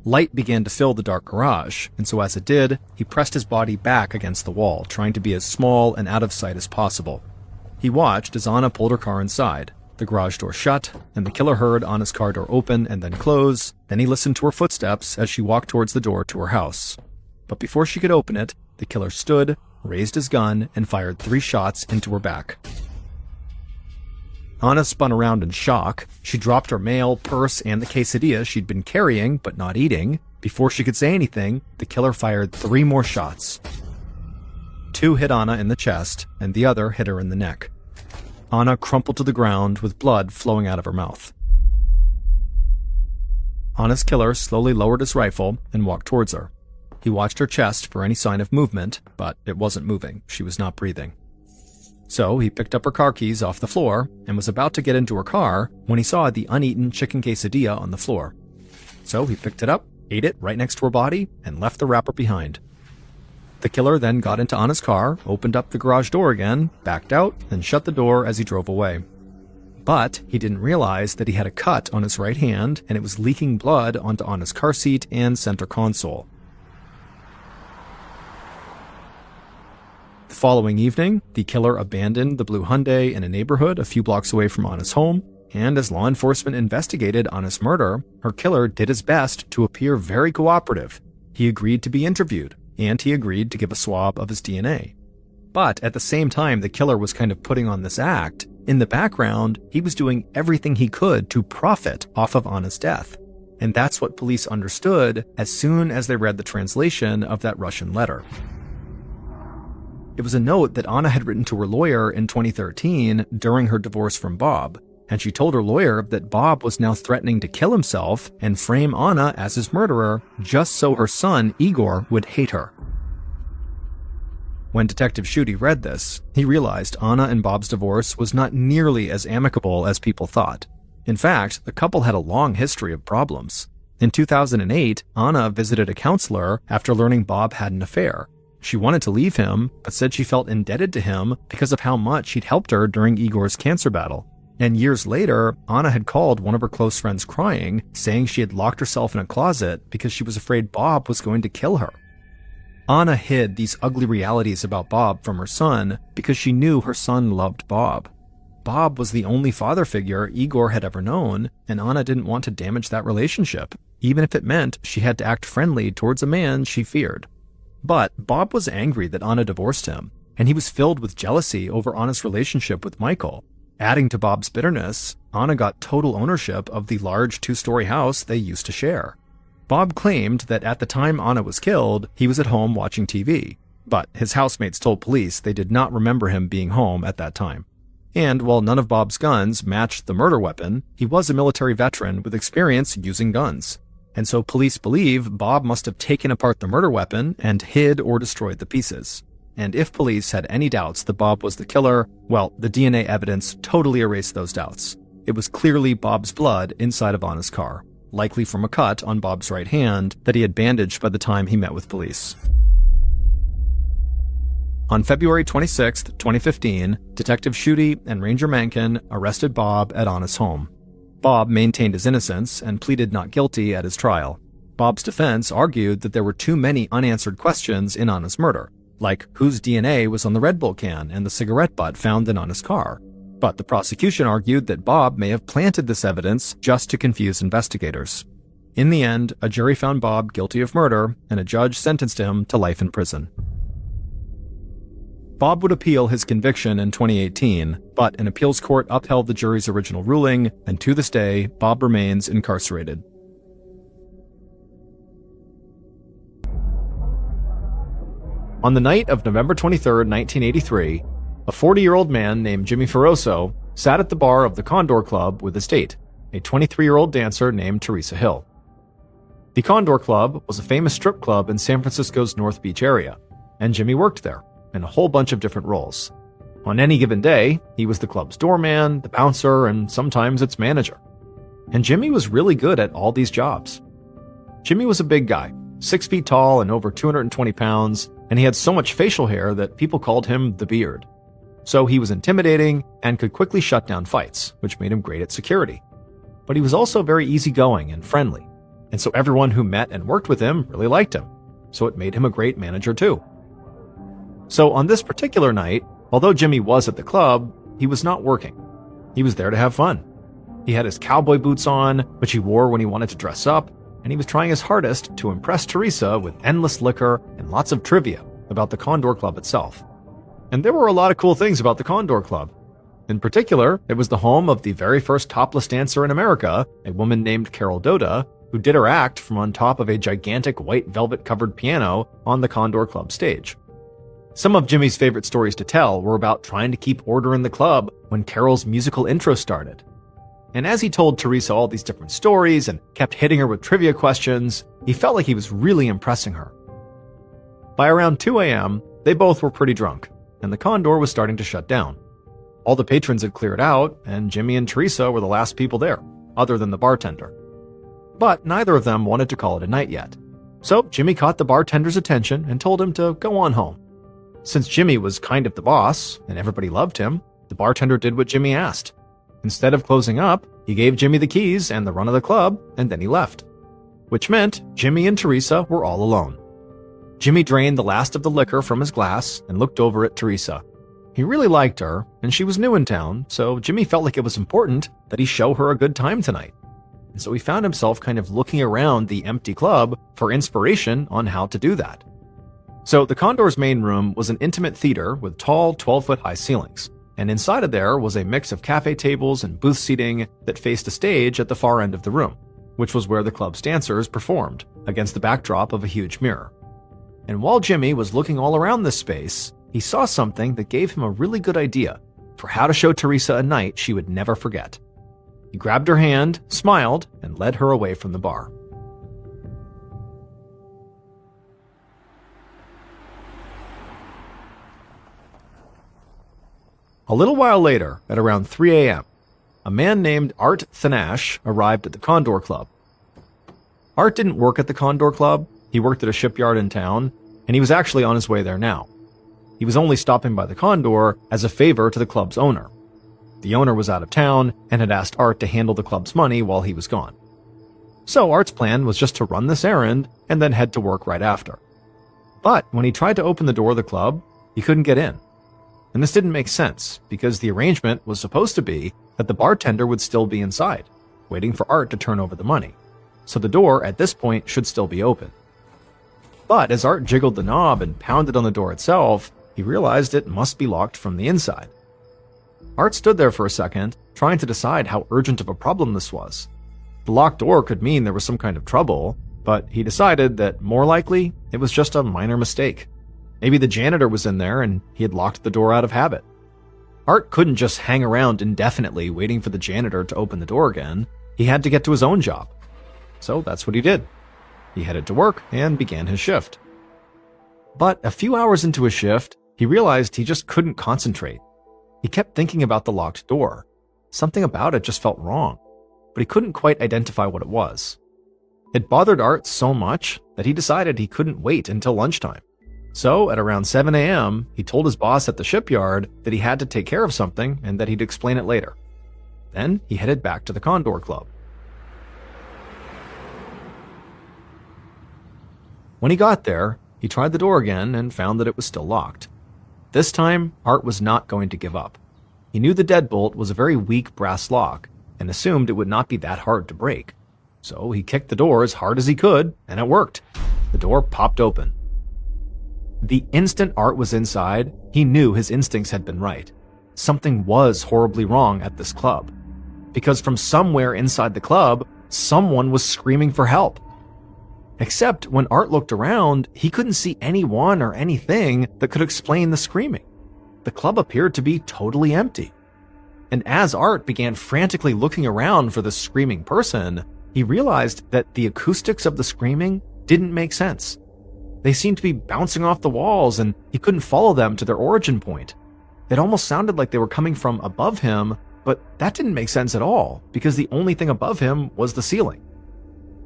Speaker 1: Light began to fill the dark garage, and so as it did, he pressed his body back against the wall, trying to be as small and out of sight as possible. He watched as Anna pulled her car inside. The garage door shut, and the killer heard Anna's car door open and then close. Then he listened to her footsteps as she walked towards the door to her house. But before she could open it, the killer stood, raised his gun, and fired 3 shots into her back. Anna spun around in shock. She dropped her mail, purse, and the quesadilla she'd been carrying but not eating. Before she could say anything, the killer fired 3 more shots. 2 hit Anna in the chest, and the other hit her in the neck. Anna crumpled to the ground with blood flowing out of her mouth. Anna's killer slowly lowered his rifle and walked towards her. He watched her chest for any sign of movement, but it wasn't moving. She was not breathing. So he picked up her car keys off the floor and was about to get into her car when he saw the uneaten chicken quesadilla on the floor. So he picked it up, ate it right next to her body, and left the wrapper behind. The killer then got into Anna's car, opened up the garage door again, backed out, and shut the door as he drove away. But he didn't realize that he had a cut on his right hand, and it was leaking blood onto Anna's car seat and center console. The following evening, the killer abandoned the blue Hyundai in a neighborhood a few blocks away from Anna's home, and as law enforcement investigated Anna's murder, her killer did his best to appear very cooperative. He agreed to be interviewed, and he agreed to give a swab of his DNA. But at the same time the killer was kind of putting on this act, in the background, he was doing everything he could to profit off of Anna's death. And that's what police understood as soon as they read the translation of that Russian letter. It was a note that Anna had written to her lawyer in 2013 during her divorce from Bob, and she told her lawyer that Bob was now threatening to kill himself and frame Anna as his murderer just so her son, Igor, would hate her. When Detective Schutte read this, he realized Anna and Bob's divorce was not nearly as amicable as people thought. In fact, the couple had a long history of problems. In 2008, Anna visited a counselor after learning Bob had an affair. She wanted to leave him, but said she felt indebted to him because of how much he'd helped her during Igor's cancer battle. And years later, Anna had called one of her close friends crying, saying she had locked herself in a closet because she was afraid Bob was going to kill her. Anna hid these ugly realities about Bob from her son because she knew her son loved Bob. Bob was the only father figure Igor had ever known, and Anna didn't want to damage that relationship, even if it meant she had to act friendly towards a man she feared. But Bob was angry that Anna divorced him, and he was filled with jealousy over Anna's relationship with Michael. Adding to Bob's bitterness, Anna got total ownership of the large 2-story house they used to share. Bob claimed that at the time Anna was killed, he was at home watching TV, but his housemates told police they did not remember him being home at that time. And while none of Bob's guns matched the murder weapon, he was a military veteran with experience using guns. And so police believe Bob must have taken apart the murder weapon and hid or destroyed the pieces. And if police had any doubts that Bob was the killer, well, the DNA evidence totally erased those doubts. it was clearly Bob's blood inside of Anna's car, likely from a cut on Bob's right hand that he had bandaged by the time he met with police. On February 26, 2015, Detective Schutte and Ranger Mankin arrested Bob at Anna's home. Bob maintained his innocence and pleaded not guilty at his trial. Bob's defense argued that there were too many unanswered questions in Anna's murder, like whose DNA was on the Red Bull can and the cigarette butt found in Anna's car. But the prosecution argued that Bob may have planted this evidence just to confuse investigators. In the end, a jury found Bob guilty of murder, and a judge sentenced him to life in prison. Bob would appeal his conviction in 2018, but an appeals court upheld the jury's original ruling, and to this day, Bob remains incarcerated. On the night of November 23, 1983, a 40-year-old man named Jimmy Ferroso sat at the bar of the Condor Club with his date, a 23-year-old dancer named Teresa Hill. The Condor Club was a famous strip club in San Francisco's North Beach area, and Jimmy worked there in a whole bunch of different roles. On any given day, he was the club's doorman, the bouncer, and sometimes its manager. And Jimmy was really good at all these jobs. Jimmy was a big guy, 6 feet tall and over 220 pounds, and he had so much facial hair that people called him the Beard. So he was intimidating and could quickly shut down fights, which made him great at security. But he was also very easygoing and friendly, and so everyone who met and worked with him really liked him, so it made him a great manager too. So on this particular night, although Jimmy was at the club, he was not working. He was there to have fun. He had his cowboy boots on, which he wore when he wanted to dress up, and he was trying his hardest to impress Teresa with endless liquor and lots of trivia about the Condor Club itself. And there were a lot of cool things about the Condor Club. In particular, it was the home of the very first topless dancer in America, a woman named Carol Doda, who did her act from on top of a gigantic white velvet-covered piano on the Condor Club stage. Some of Jimmy's favorite stories to tell were about trying to keep order in the club when Carol's musical intro started. And as he told Teresa all these different stories and kept hitting her with trivia questions, he felt like he was really impressing her. By around 2 a.m., they both were pretty drunk, and the Condor was starting to shut down. All the patrons had cleared out, and Jimmy and Teresa were the last people there, other than the bartender. But neither of them wanted to call it a night yet. So Jimmy caught the bartender's attention and told him to go on home. Since Jimmy was kind of the boss, and everybody loved him, the bartender did what Jimmy asked. Instead of closing up, he gave Jimmy the keys and the run of the club, and then he left. Which meant Jimmy and Teresa were all alone. Jimmy drained the last of the liquor from his glass and looked over at Teresa. He really liked her, and she was new in town, so Jimmy felt like it was important that he show her a good time tonight. And so he found himself kind of looking around the empty club for inspiration on how to do that. So the Condor's main room was an intimate theater with tall 12-foot-high ceilings, and inside of there was a mix of cafe tables and booth seating that faced a stage at the far end of the room, which was where the club's dancers performed, against the backdrop of a huge mirror. And while Jimmy was looking all around this space, he saw something that gave him a really good idea for how to show Teresa a night she would never forget. He grabbed her hand, smiled, and led her away from the bar. A little while later, at around 3 a.m., a man named Art Thanash arrived at the Condor Club. Art didn't work at the Condor Club, he worked at a shipyard in town, and he was actually on his way there now. He was only stopping by the Condor as a favor to the club's owner. The owner was out of town and had asked Art to handle the club's money while he was gone. So Art's plan was just to run this errand and then head to work right after. But when he tried to open the door of the club, he couldn't get in. And this didn't make sense, because the arrangement was supposed to be that the bartender would still be inside, waiting for Art to turn over the money. So the door, at this point, should still be open. But as Art jiggled the knob and pounded on the door itself, he realized it must be locked from the inside. Art stood there for a second, trying to decide how urgent of a problem this was. The locked door could mean there was some kind of trouble, but he decided that more likely, it was just a minor mistake. Maybe the janitor was in there and he had locked the door out of habit. Art couldn't just hang around indefinitely waiting for the janitor to open the door again. He had to get to his own job. So that's what he did. He headed to work and began his shift. But a few hours into his shift, he realized he just couldn't concentrate. He kept thinking about the locked door. something about it just felt wrong, but he couldn't quite identify what it was. It bothered Art so much that he decided he couldn't wait until lunchtime. So, at around 7 a.m., he told his boss at the shipyard that he had to take care of something and that he'd explain it later. Then, he headed back to the Condor Club. When he got there, he tried the door again and found that it was still locked. This time, Art was not going to give up. He knew the deadbolt was a very weak brass lock and assumed it would not be that hard to break. So he kicked the door as hard as he could, and it worked. The door popped open. The instant Art was inside, he knew his instincts had been right. Something was horribly wrong at this club. Because from somewhere inside the club, someone was screaming for help. Except when Art looked around, he couldn't see anyone or anything that could explain the screaming. The club appeared to be totally empty. And as Art began frantically looking around for the screaming person, he realized that the acoustics of the screaming didn't make sense. They seemed to be bouncing off the walls, and he couldn't follow them to their origin point. It almost sounded like they were coming from above him, but that didn't make sense at all, because the only thing above him was the ceiling.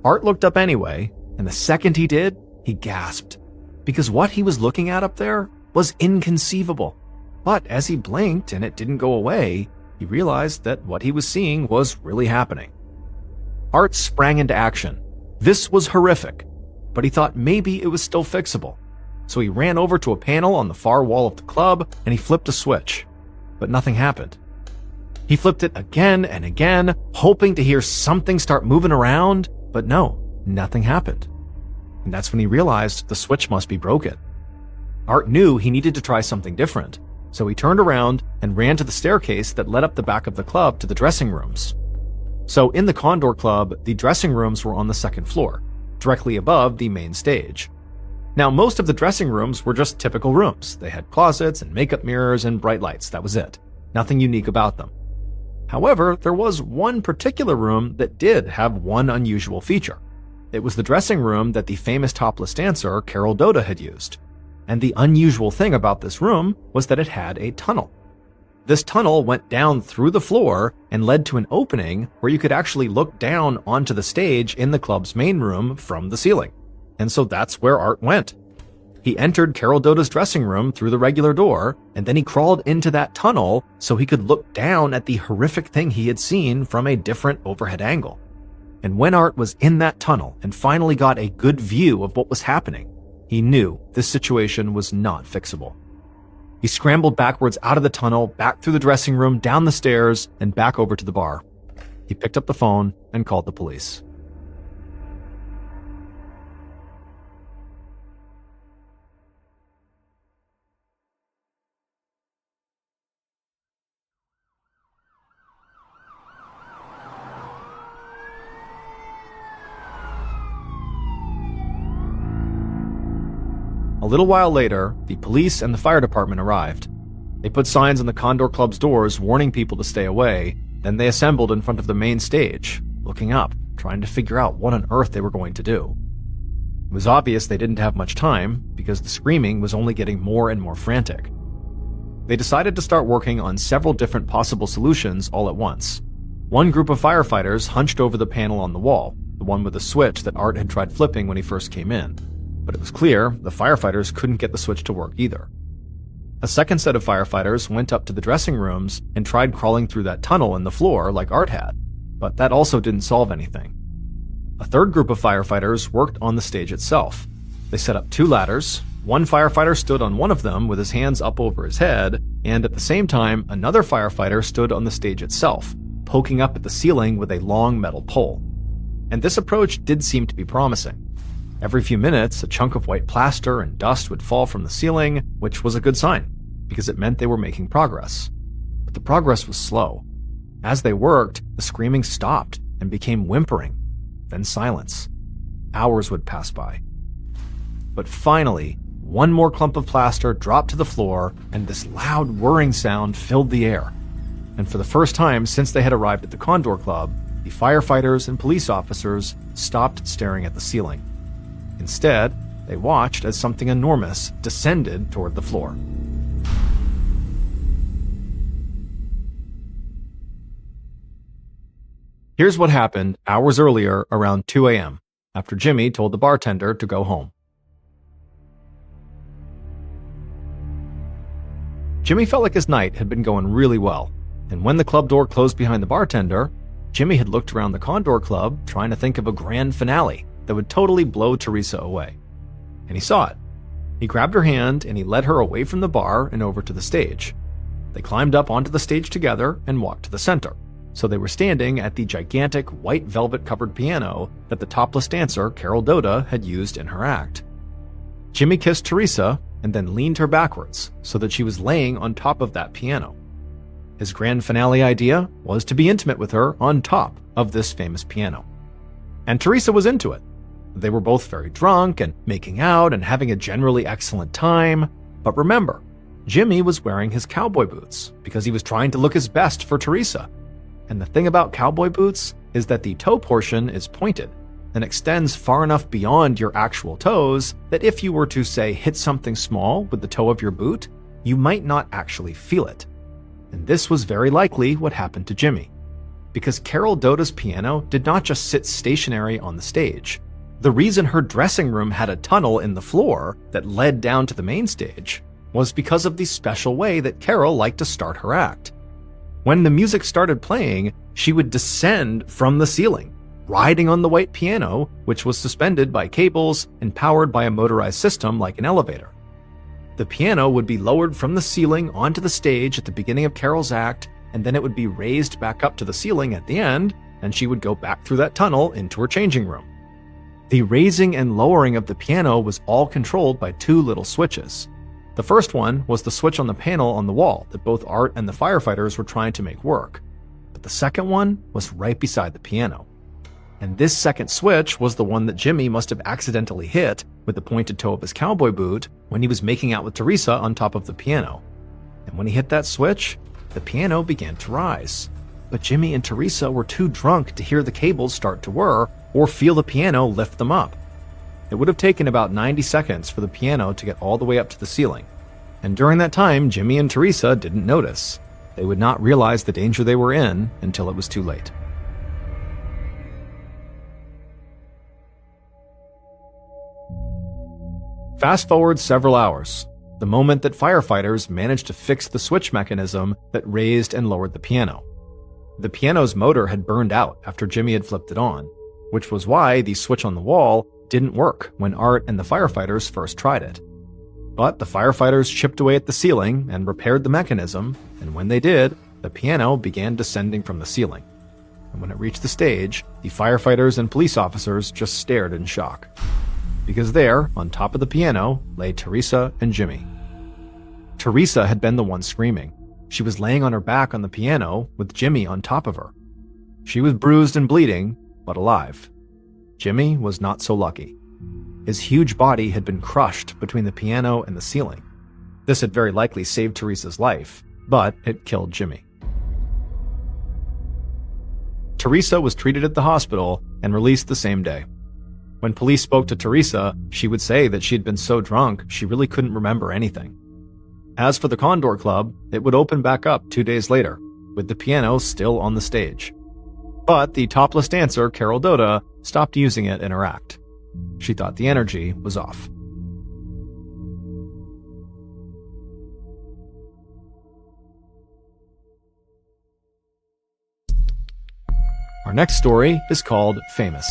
Speaker 1: Art looked up anyway, and the second he did, he gasped, because what he was looking at up there was inconceivable. But as he blinked and it didn't go away, he realized that what he was seeing was really happening. Art sprang into action. This was horrific, but he thought maybe it was still fixable. So he ran over to a panel on the far wall of the club and he flipped a switch, but nothing happened. He flipped it again and again, hoping to hear something start moving around, but no, nothing happened. And that's when he realized the switch must be broken. Art knew he needed to try something different, so he turned around and ran to the staircase that led up the back of the club to the dressing rooms. So in the Condor Club, the dressing rooms were on the second floor, directly above the main stage. Now, most of the dressing rooms were just typical rooms. They had closets and makeup mirrors and bright lights. That was it. Nothing unique about them. However, there was one particular room that did have one unusual feature. It was the dressing room that the famous topless dancer Carol Doda had used. And the unusual thing about this room was that it had a tunnel. This tunnel went down through the floor and led to an opening where you could actually look down onto the stage in the club's main room from the ceiling. And so that's where Art went. He entered Carol Doda's dressing room through the regular door, and then he crawled into that tunnel so he could look down at the horrific thing he had seen from a different overhead angle. And when Art was in that tunnel and finally got a good view of what was happening, he knew this situation was not fixable. He scrambled backwards out of the tunnel, back through the dressing room, down the stairs, and back over to the bar. He picked up the phone and called the police. A little while later, the police and the fire department arrived. They put signs on the Condor Club's doors warning people to stay away. Then they assembled in front of the main stage, looking up, trying to figure out what on earth they were going to do. It was obvious they didn't have much time because the screaming was only getting more and more frantic. They decided to start working on several different possible solutions all at once. One group of firefighters hunched over the panel on the wall, the one with the switch that Art had tried flipping when he first came in. But it was clear the firefighters couldn't get the switch to work either. A second set of firefighters went up to the dressing rooms and tried crawling through that tunnel in the floor like Art had, but that also didn't solve anything. A third group of firefighters worked on the stage itself. They set up 2 ladders. One firefighter stood on one of them with his hands up over his head, and at the same time, another firefighter stood on the stage itself, poking up at the ceiling with a long metal pole. And this approach did seem to be promising. Every few minutes, a chunk of white plaster and dust would fall from the ceiling, which was a good sign, because it meant they were making progress. But the progress was slow. As they worked, the screaming stopped and became whimpering, then silence. Hours would pass by. But finally, one more clump of plaster dropped to the floor, and this loud whirring sound filled the air. And for the first time since they had arrived at the Condor Club, the firefighters and police officers stopped staring at the ceiling. Instead, they watched as something enormous descended toward the floor. Here's what happened hours earlier around 2 a.m. after Jimmy told the bartender to go home. Jimmy felt like his night had been going really well, and when the club door closed behind the bartender, Jimmy had looked around the Condor Club trying to think of a grand finale that would totally blow Teresa away. And he saw it. He grabbed her hand and he led her away from the bar and over to the stage. They climbed up onto the stage together and walked to the center, so they were standing at the gigantic white velvet-covered piano that the topless dancer Carol Doda had used in her act. Jimmy kissed Teresa and then leaned her backwards so that she was laying on top of that piano. His grand finale idea was to be intimate with her on top of this famous piano. And Teresa was into it. They were both very drunk and making out and having a generally excellent time. But remember, Jimmy was wearing his cowboy boots because he was trying to look his best for Teresa. And the thing about cowboy boots is that the toe portion is pointed and extends far enough beyond your actual toes that if you were to, say, hit something small with the toe of your boot, you might not actually feel it. And this was very likely what happened to Jimmy, because Carol Doda's piano did not just sit stationary on the stage. The reason her dressing room had a tunnel in the floor that led down to the main stage was because of the special way that Carol liked to start her act. When the music started playing, she would descend from the ceiling, riding on the white piano, which was suspended by cables and powered by a motorized system like an elevator. The piano would be lowered from the ceiling onto the stage at the beginning of Carol's act, and then it would be raised back up to the ceiling at the end, and she would go back through that tunnel into her changing room. The raising and lowering of the piano was all controlled by two little switches. The first one was the switch on the panel on the wall that both Art and the firefighters were trying to make work, but the second one was right beside the piano. And this second switch was the one that Jimmy must have accidentally hit with the pointed toe of his cowboy boot when he was making out with Teresa on top of the piano. And when he hit that switch, the piano began to rise. But Jimmy and Teresa were too drunk to hear the cables start to whir or feel the piano lift them up. It would have taken about 90 seconds for the piano to get all the way up to the ceiling. And during that time, Jimmy and Teresa didn't notice. They would not realize the danger they were in until it was too late. Fast forward several hours, the moment that firefighters managed to fix the switch mechanism that raised and lowered the piano. The piano's motor had burned out after Jimmy had flipped it on, which was why the switch on the wall didn't work when Art and the firefighters first tried it. But the firefighters chipped away at the ceiling and repaired the mechanism, and when they did, the piano began descending from the ceiling. And when it reached the stage, the firefighters and police officers just stared in shock. Because there, on top of the piano, lay Teresa and Jimmy. Teresa had been the one screaming. She was laying on her back on the piano with Jimmy on top of her. She was bruised and bleeding, but alive. Jimmy was not so lucky. His huge body had been crushed between the piano and the ceiling. This had very likely saved Teresa's life, but it killed Jimmy. Teresa was treated at the hospital and released the same day. When police spoke to Teresa, she would say that she had been so drunk she really couldn't remember anything. As for the Condor Club, it would open back up 2 days later, with the piano still on the stage. But the topless dancer, Carol Doda, stopped using it in her act. She thought the energy was off. Our next story is called Famous.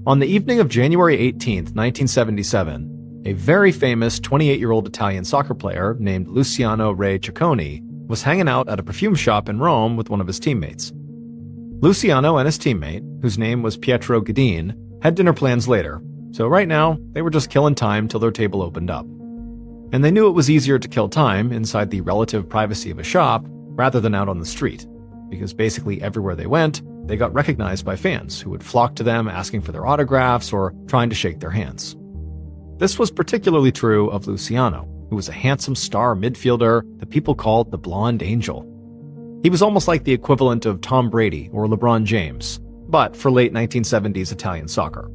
Speaker 1: On the evening of January 18, 1977, a very famous 28-year-old Italian soccer player named Luciano Re Ciccone was hanging out at a perfume shop in Rome with one of his teammates. Luciano and his teammate, whose name was Pietro Gadin, had dinner plans later, so right now they were just killing time till their table opened up. And they knew it was easier to kill time inside the relative privacy of a shop rather than out on the street, because basically everywhere they went, they got recognized by fans who would flock to them asking for their autographs or trying to shake their hands. This was particularly true of Luciano, who was a handsome star midfielder that people called the Blonde Angel. He was almost like the equivalent of Tom Brady or LeBron James, but for late 1970s Italian soccer.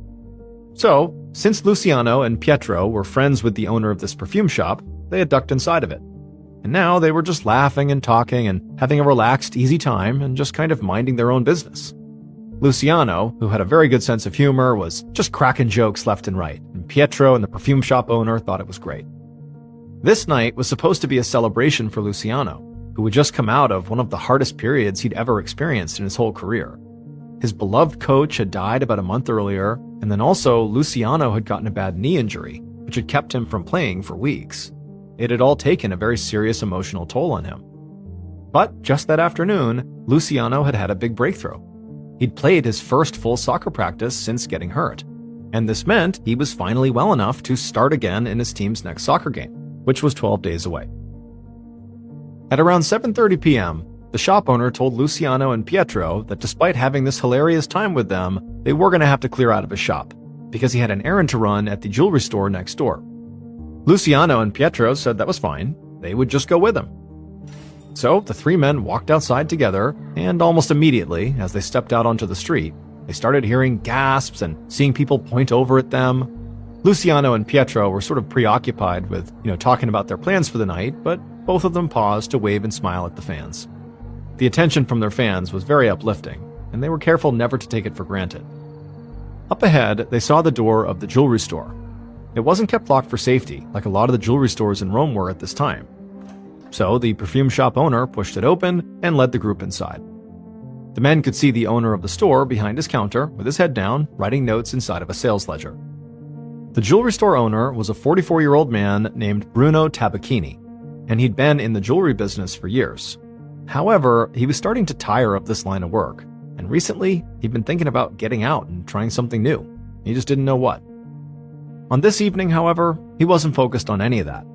Speaker 1: So, since Luciano and Pietro were friends with the owner of this perfume shop, they had ducked inside of it. And now they were just laughing and talking and having a relaxed, easy time and just kind of minding their own business. Luciano, who had a very good sense of humor, was just cracking jokes left and right, and Pietro and the perfume shop owner thought it was great. This night was supposed to be a celebration for Luciano, who had just come out of one of the hardest periods he'd ever experienced in his whole career. His beloved coach had died about a month earlier, and then also Luciano had gotten a bad knee injury, which had kept him from playing for weeks. It had all taken a very serious emotional toll on him. But just that afternoon, Luciano had had a big breakthrough. He'd played his first full soccer practice since getting hurt, and this meant he was finally well enough to start again in his team's next soccer game, which was 12 days away. At around 7:30 p.m., the shop owner told Luciano and Pietro that despite having this hilarious time with them, they were going to have to clear out of his shop, because he had an errand to run at the jewelry store next door. Luciano and Pietro said that was fine, they would just go with him. So the three men walked outside together, and almost immediately, as they stepped out onto the street, they started hearing gasps and seeing people point over at them. Luciano and Pietro were sort of preoccupied with, talking about their plans for the night, but both of them paused to wave and smile at the fans. The attention from their fans was very uplifting, and they were careful never to take it for granted. Up ahead, they saw the door of the jewelry store. It wasn't kept locked for safety, like a lot of the jewelry stores in Rome were at this time. So the perfume shop owner pushed it open and led the group inside. The men could see the owner of the store behind his counter, with his head down, writing notes inside of a sales ledger. The jewelry store owner was a 44-year-old man named Bruno Tabacchini, and he'd been in the jewelry business for years. However, he was starting to tire of this line of work, and recently he'd been thinking about getting out and trying something new. He just didn't know what. On this evening, however, he wasn't focused on any of that.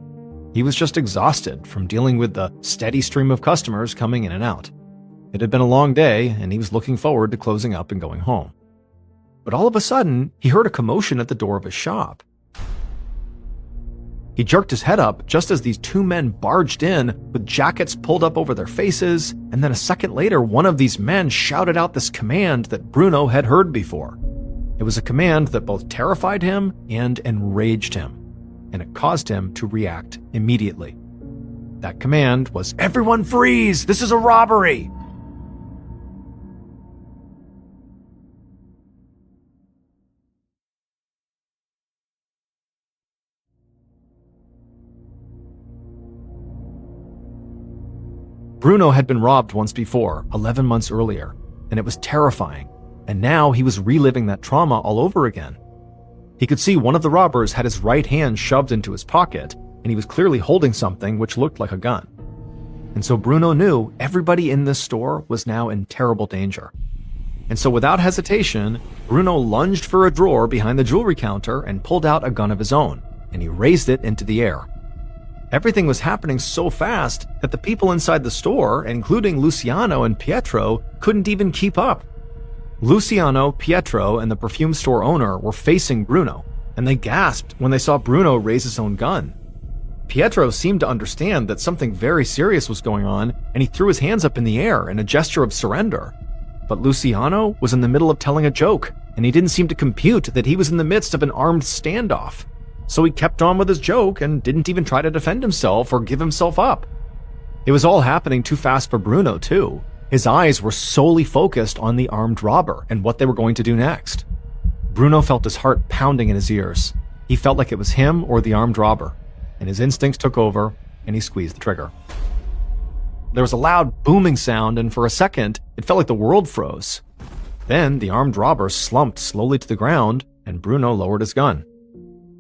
Speaker 1: He was just exhausted from dealing with the steady stream of customers coming in and out. It had been a long day, and he was looking forward to closing up and going home. But all of a sudden, he heard a commotion at the door of his shop. He jerked his head up just as these two men barged in with jackets pulled up over their faces, and then a second later, one of these men shouted out this command that Bruno had heard before. It was a command that both terrified him and enraged him, and it caused him to react immediately. That command was, "Everyone freeze! This is a robbery!" Bruno had been robbed once before, 11 months earlier, and it was terrifying, and now he was reliving that trauma all over again. He could see one of the robbers had his right hand shoved into his pocket, and he was clearly holding something which looked like a gun. And so Bruno knew everybody in this store was now in terrible danger. And so without hesitation, Bruno lunged for a drawer behind the jewelry counter and pulled out a gun of his own, and he raised it into the air. Everything was happening so fast that the people inside the store, including Luciano and Pietro, couldn't even keep up. Luciano, Pietro, and the perfume store owner were facing Bruno, and they gasped when they saw Bruno raise his own gun. Pietro seemed to understand that something very serious was going on, and he threw his hands up in the air in a gesture of surrender. But Luciano was in the middle of telling a joke, and he didn't seem to compute that he was in the midst of an armed standoff. So he kept on with his joke and didn't even try to defend himself or give himself up. It was all happening too fast for Bruno, too. His eyes were solely focused on the armed robber and what they were going to do next. Bruno felt his heart pounding in his ears. He felt like it was him or the armed robber, and his instincts took over, and he squeezed the trigger. There was a loud booming sound, and for a second, it felt like the world froze. Then the armed robber slumped slowly to the ground, and Bruno lowered his gun.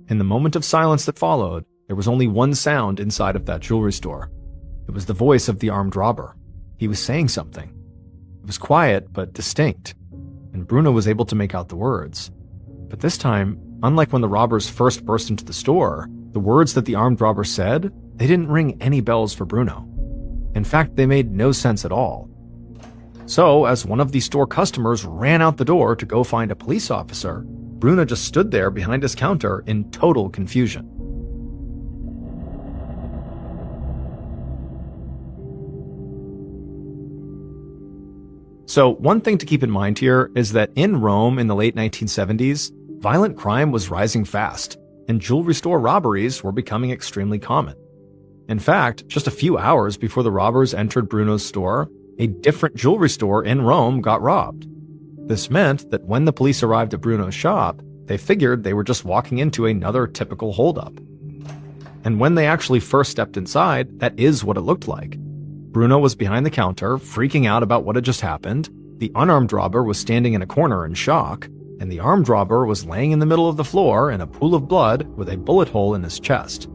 Speaker 1: In the moment of silence that followed, there was only one sound inside of that jewelry store. It was the voice of the armed robber. He was saying something. It was quiet but distinct, and Bruno was able to make out the words. But this time, unlike when the robbers first burst into the store, the words that the armed robber said, they didn't ring any bells for Bruno. In fact, they made no sense at all. So, as one of the store customers ran out the door to go find a police officer, Bruno just stood there behind his counter in total confusion. So one thing to keep in mind here is that in Rome in the late 1970s, violent crime was rising fast, and jewelry store robberies were becoming extremely common. In fact, just a few hours before the robbers entered Bruno's store, a different jewelry store in Rome got robbed. This meant that when the police arrived at Bruno's shop, they figured they were just walking into another typical holdup. And when they actually first stepped inside, that is what it looked like. Bruno was behind the counter, freaking out about what had just happened. The unarmed robber was standing in a corner in shock, and the armed robber was laying in the middle of the floor in a pool of blood with a bullet hole in his chest.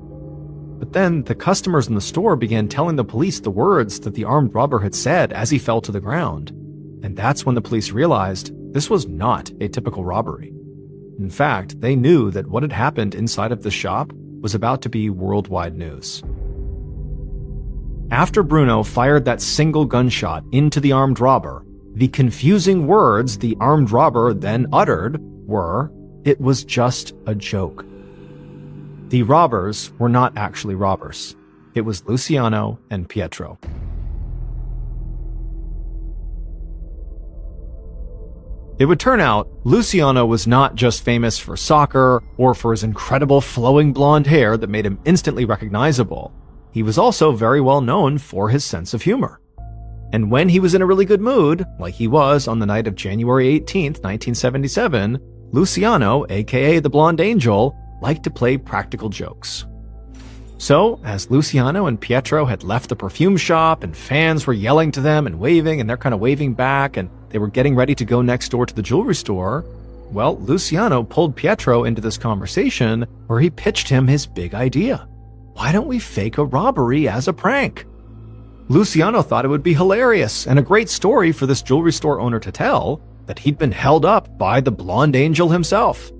Speaker 1: But then the customers in the store began telling the police the words that the armed robber had said as he fell to the ground. And that's when the police realized this was not a typical robbery. In fact, they knew that what had happened inside of the shop was about to be worldwide news. After Bruno fired that single gunshot into the armed robber, the confusing words the armed robber then uttered were, "It was just a joke." The robbers were not actually robbers. It was Luciano and Pietro. It would turn out Luciano was not just famous for soccer or for his incredible flowing blonde hair that made him instantly recognizable. He was also very well known for his sense of humor. And when he was in a really good mood, like he was on the night of January 18th, 1977, Luciano, aka the Blonde Angel, liked to play practical jokes. So, as Luciano and Pietro had left the perfume shop and fans were yelling to them and waving and they're kind of waving back and they were getting ready to go next door to the jewelry store, well, Luciano pulled Pietro into this conversation where he pitched him his big idea. Why don't we fake a robbery as a prank? Luciano thought it would be hilarious and a great story for this jewelry store owner to tell that he'd been held up by the Blonde Angel himself.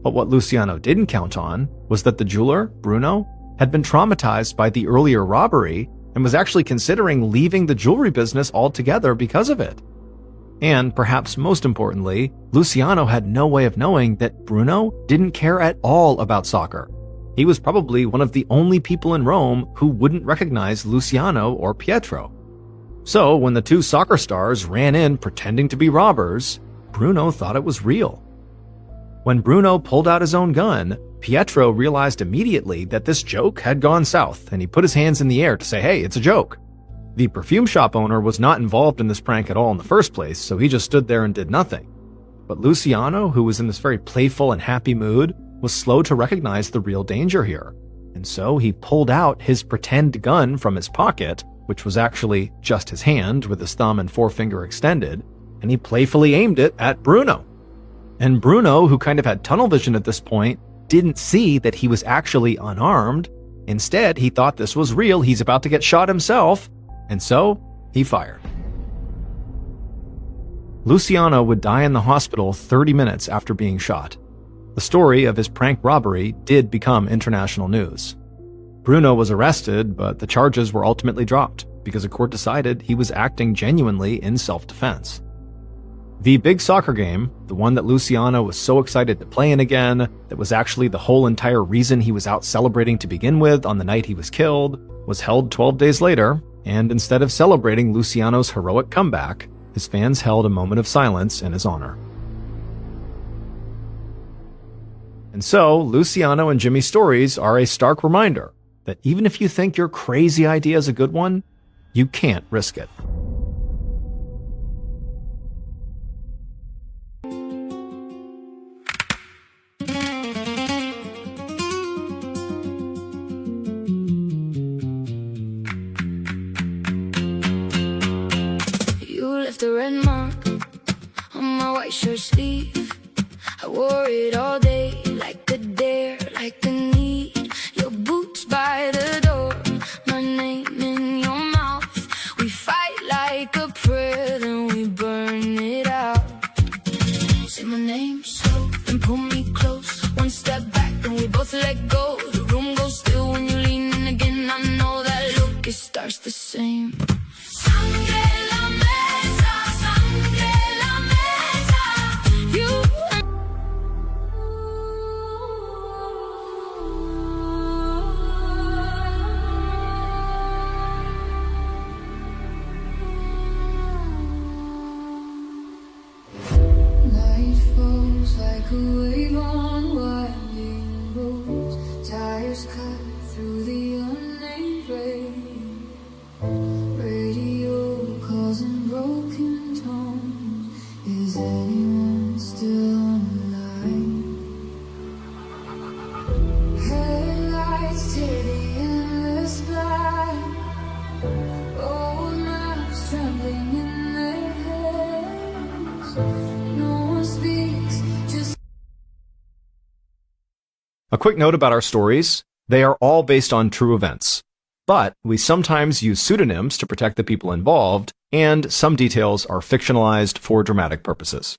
Speaker 1: But what Luciano didn't count on was that the jeweler, Bruno, had been traumatized by the earlier robbery and was actually considering leaving the jewelry business altogether because of it. And perhaps most importantly, Luciano had no way of knowing that Bruno didn't care at all about soccer. He was probably one of the only people in Rome who wouldn't recognize Luciano or Pietro. So when the two soccer stars ran in pretending to be robbers, Bruno thought it was real. When Bruno pulled out his own gun, Pietro realized immediately that this joke had gone south, and he put his hands in the air to say, "Hey, it's a joke." The perfume shop owner was not involved in this prank at all in the first place, so he just stood there and did nothing. But Luciano, who was in this very playful and happy mood, was slow to recognize the real danger here. And so he pulled out his pretend gun from his pocket, which was actually just his hand with his thumb and forefinger extended, and he playfully aimed it at Bruno. And Bruno, who kind of had tunnel vision at this point, didn't see that he was actually unarmed. Instead, he thought this was real, he's about to get shot himself, and so he fired. Luciano would die in the hospital 30 minutes after being shot. The story of his prank robbery did become international news. Bruno was arrested, but the charges were ultimately dropped because a court decided he was acting genuinely in self-defense. The big soccer game, the one that Luciano was so excited to play in again, that was actually the whole entire reason he was out celebrating to begin with on the night he was killed, was held 12 days later, and instead of celebrating Luciano's heroic comeback, his fans held a moment of silence in his honor. And so, Luciano and Jimmy's stories are a stark reminder that even if you think your crazy idea is a good one, you can't risk it.
Speaker 2: The red mark on my white shirt sleeve, I wore it all day like a dare, like a need. Your boots by the door, my name in your mouth. We fight like a prayer, then we burn it out. Say my name slow and pull me close. One step back and we both let go. The room goes still when you lean in again. I know that look, it starts the same. No one speaks, just
Speaker 1: A quick note about our stories. They are all based on true events, but we sometimes use pseudonyms to protect the people involved, and some details are fictionalized for dramatic purposes.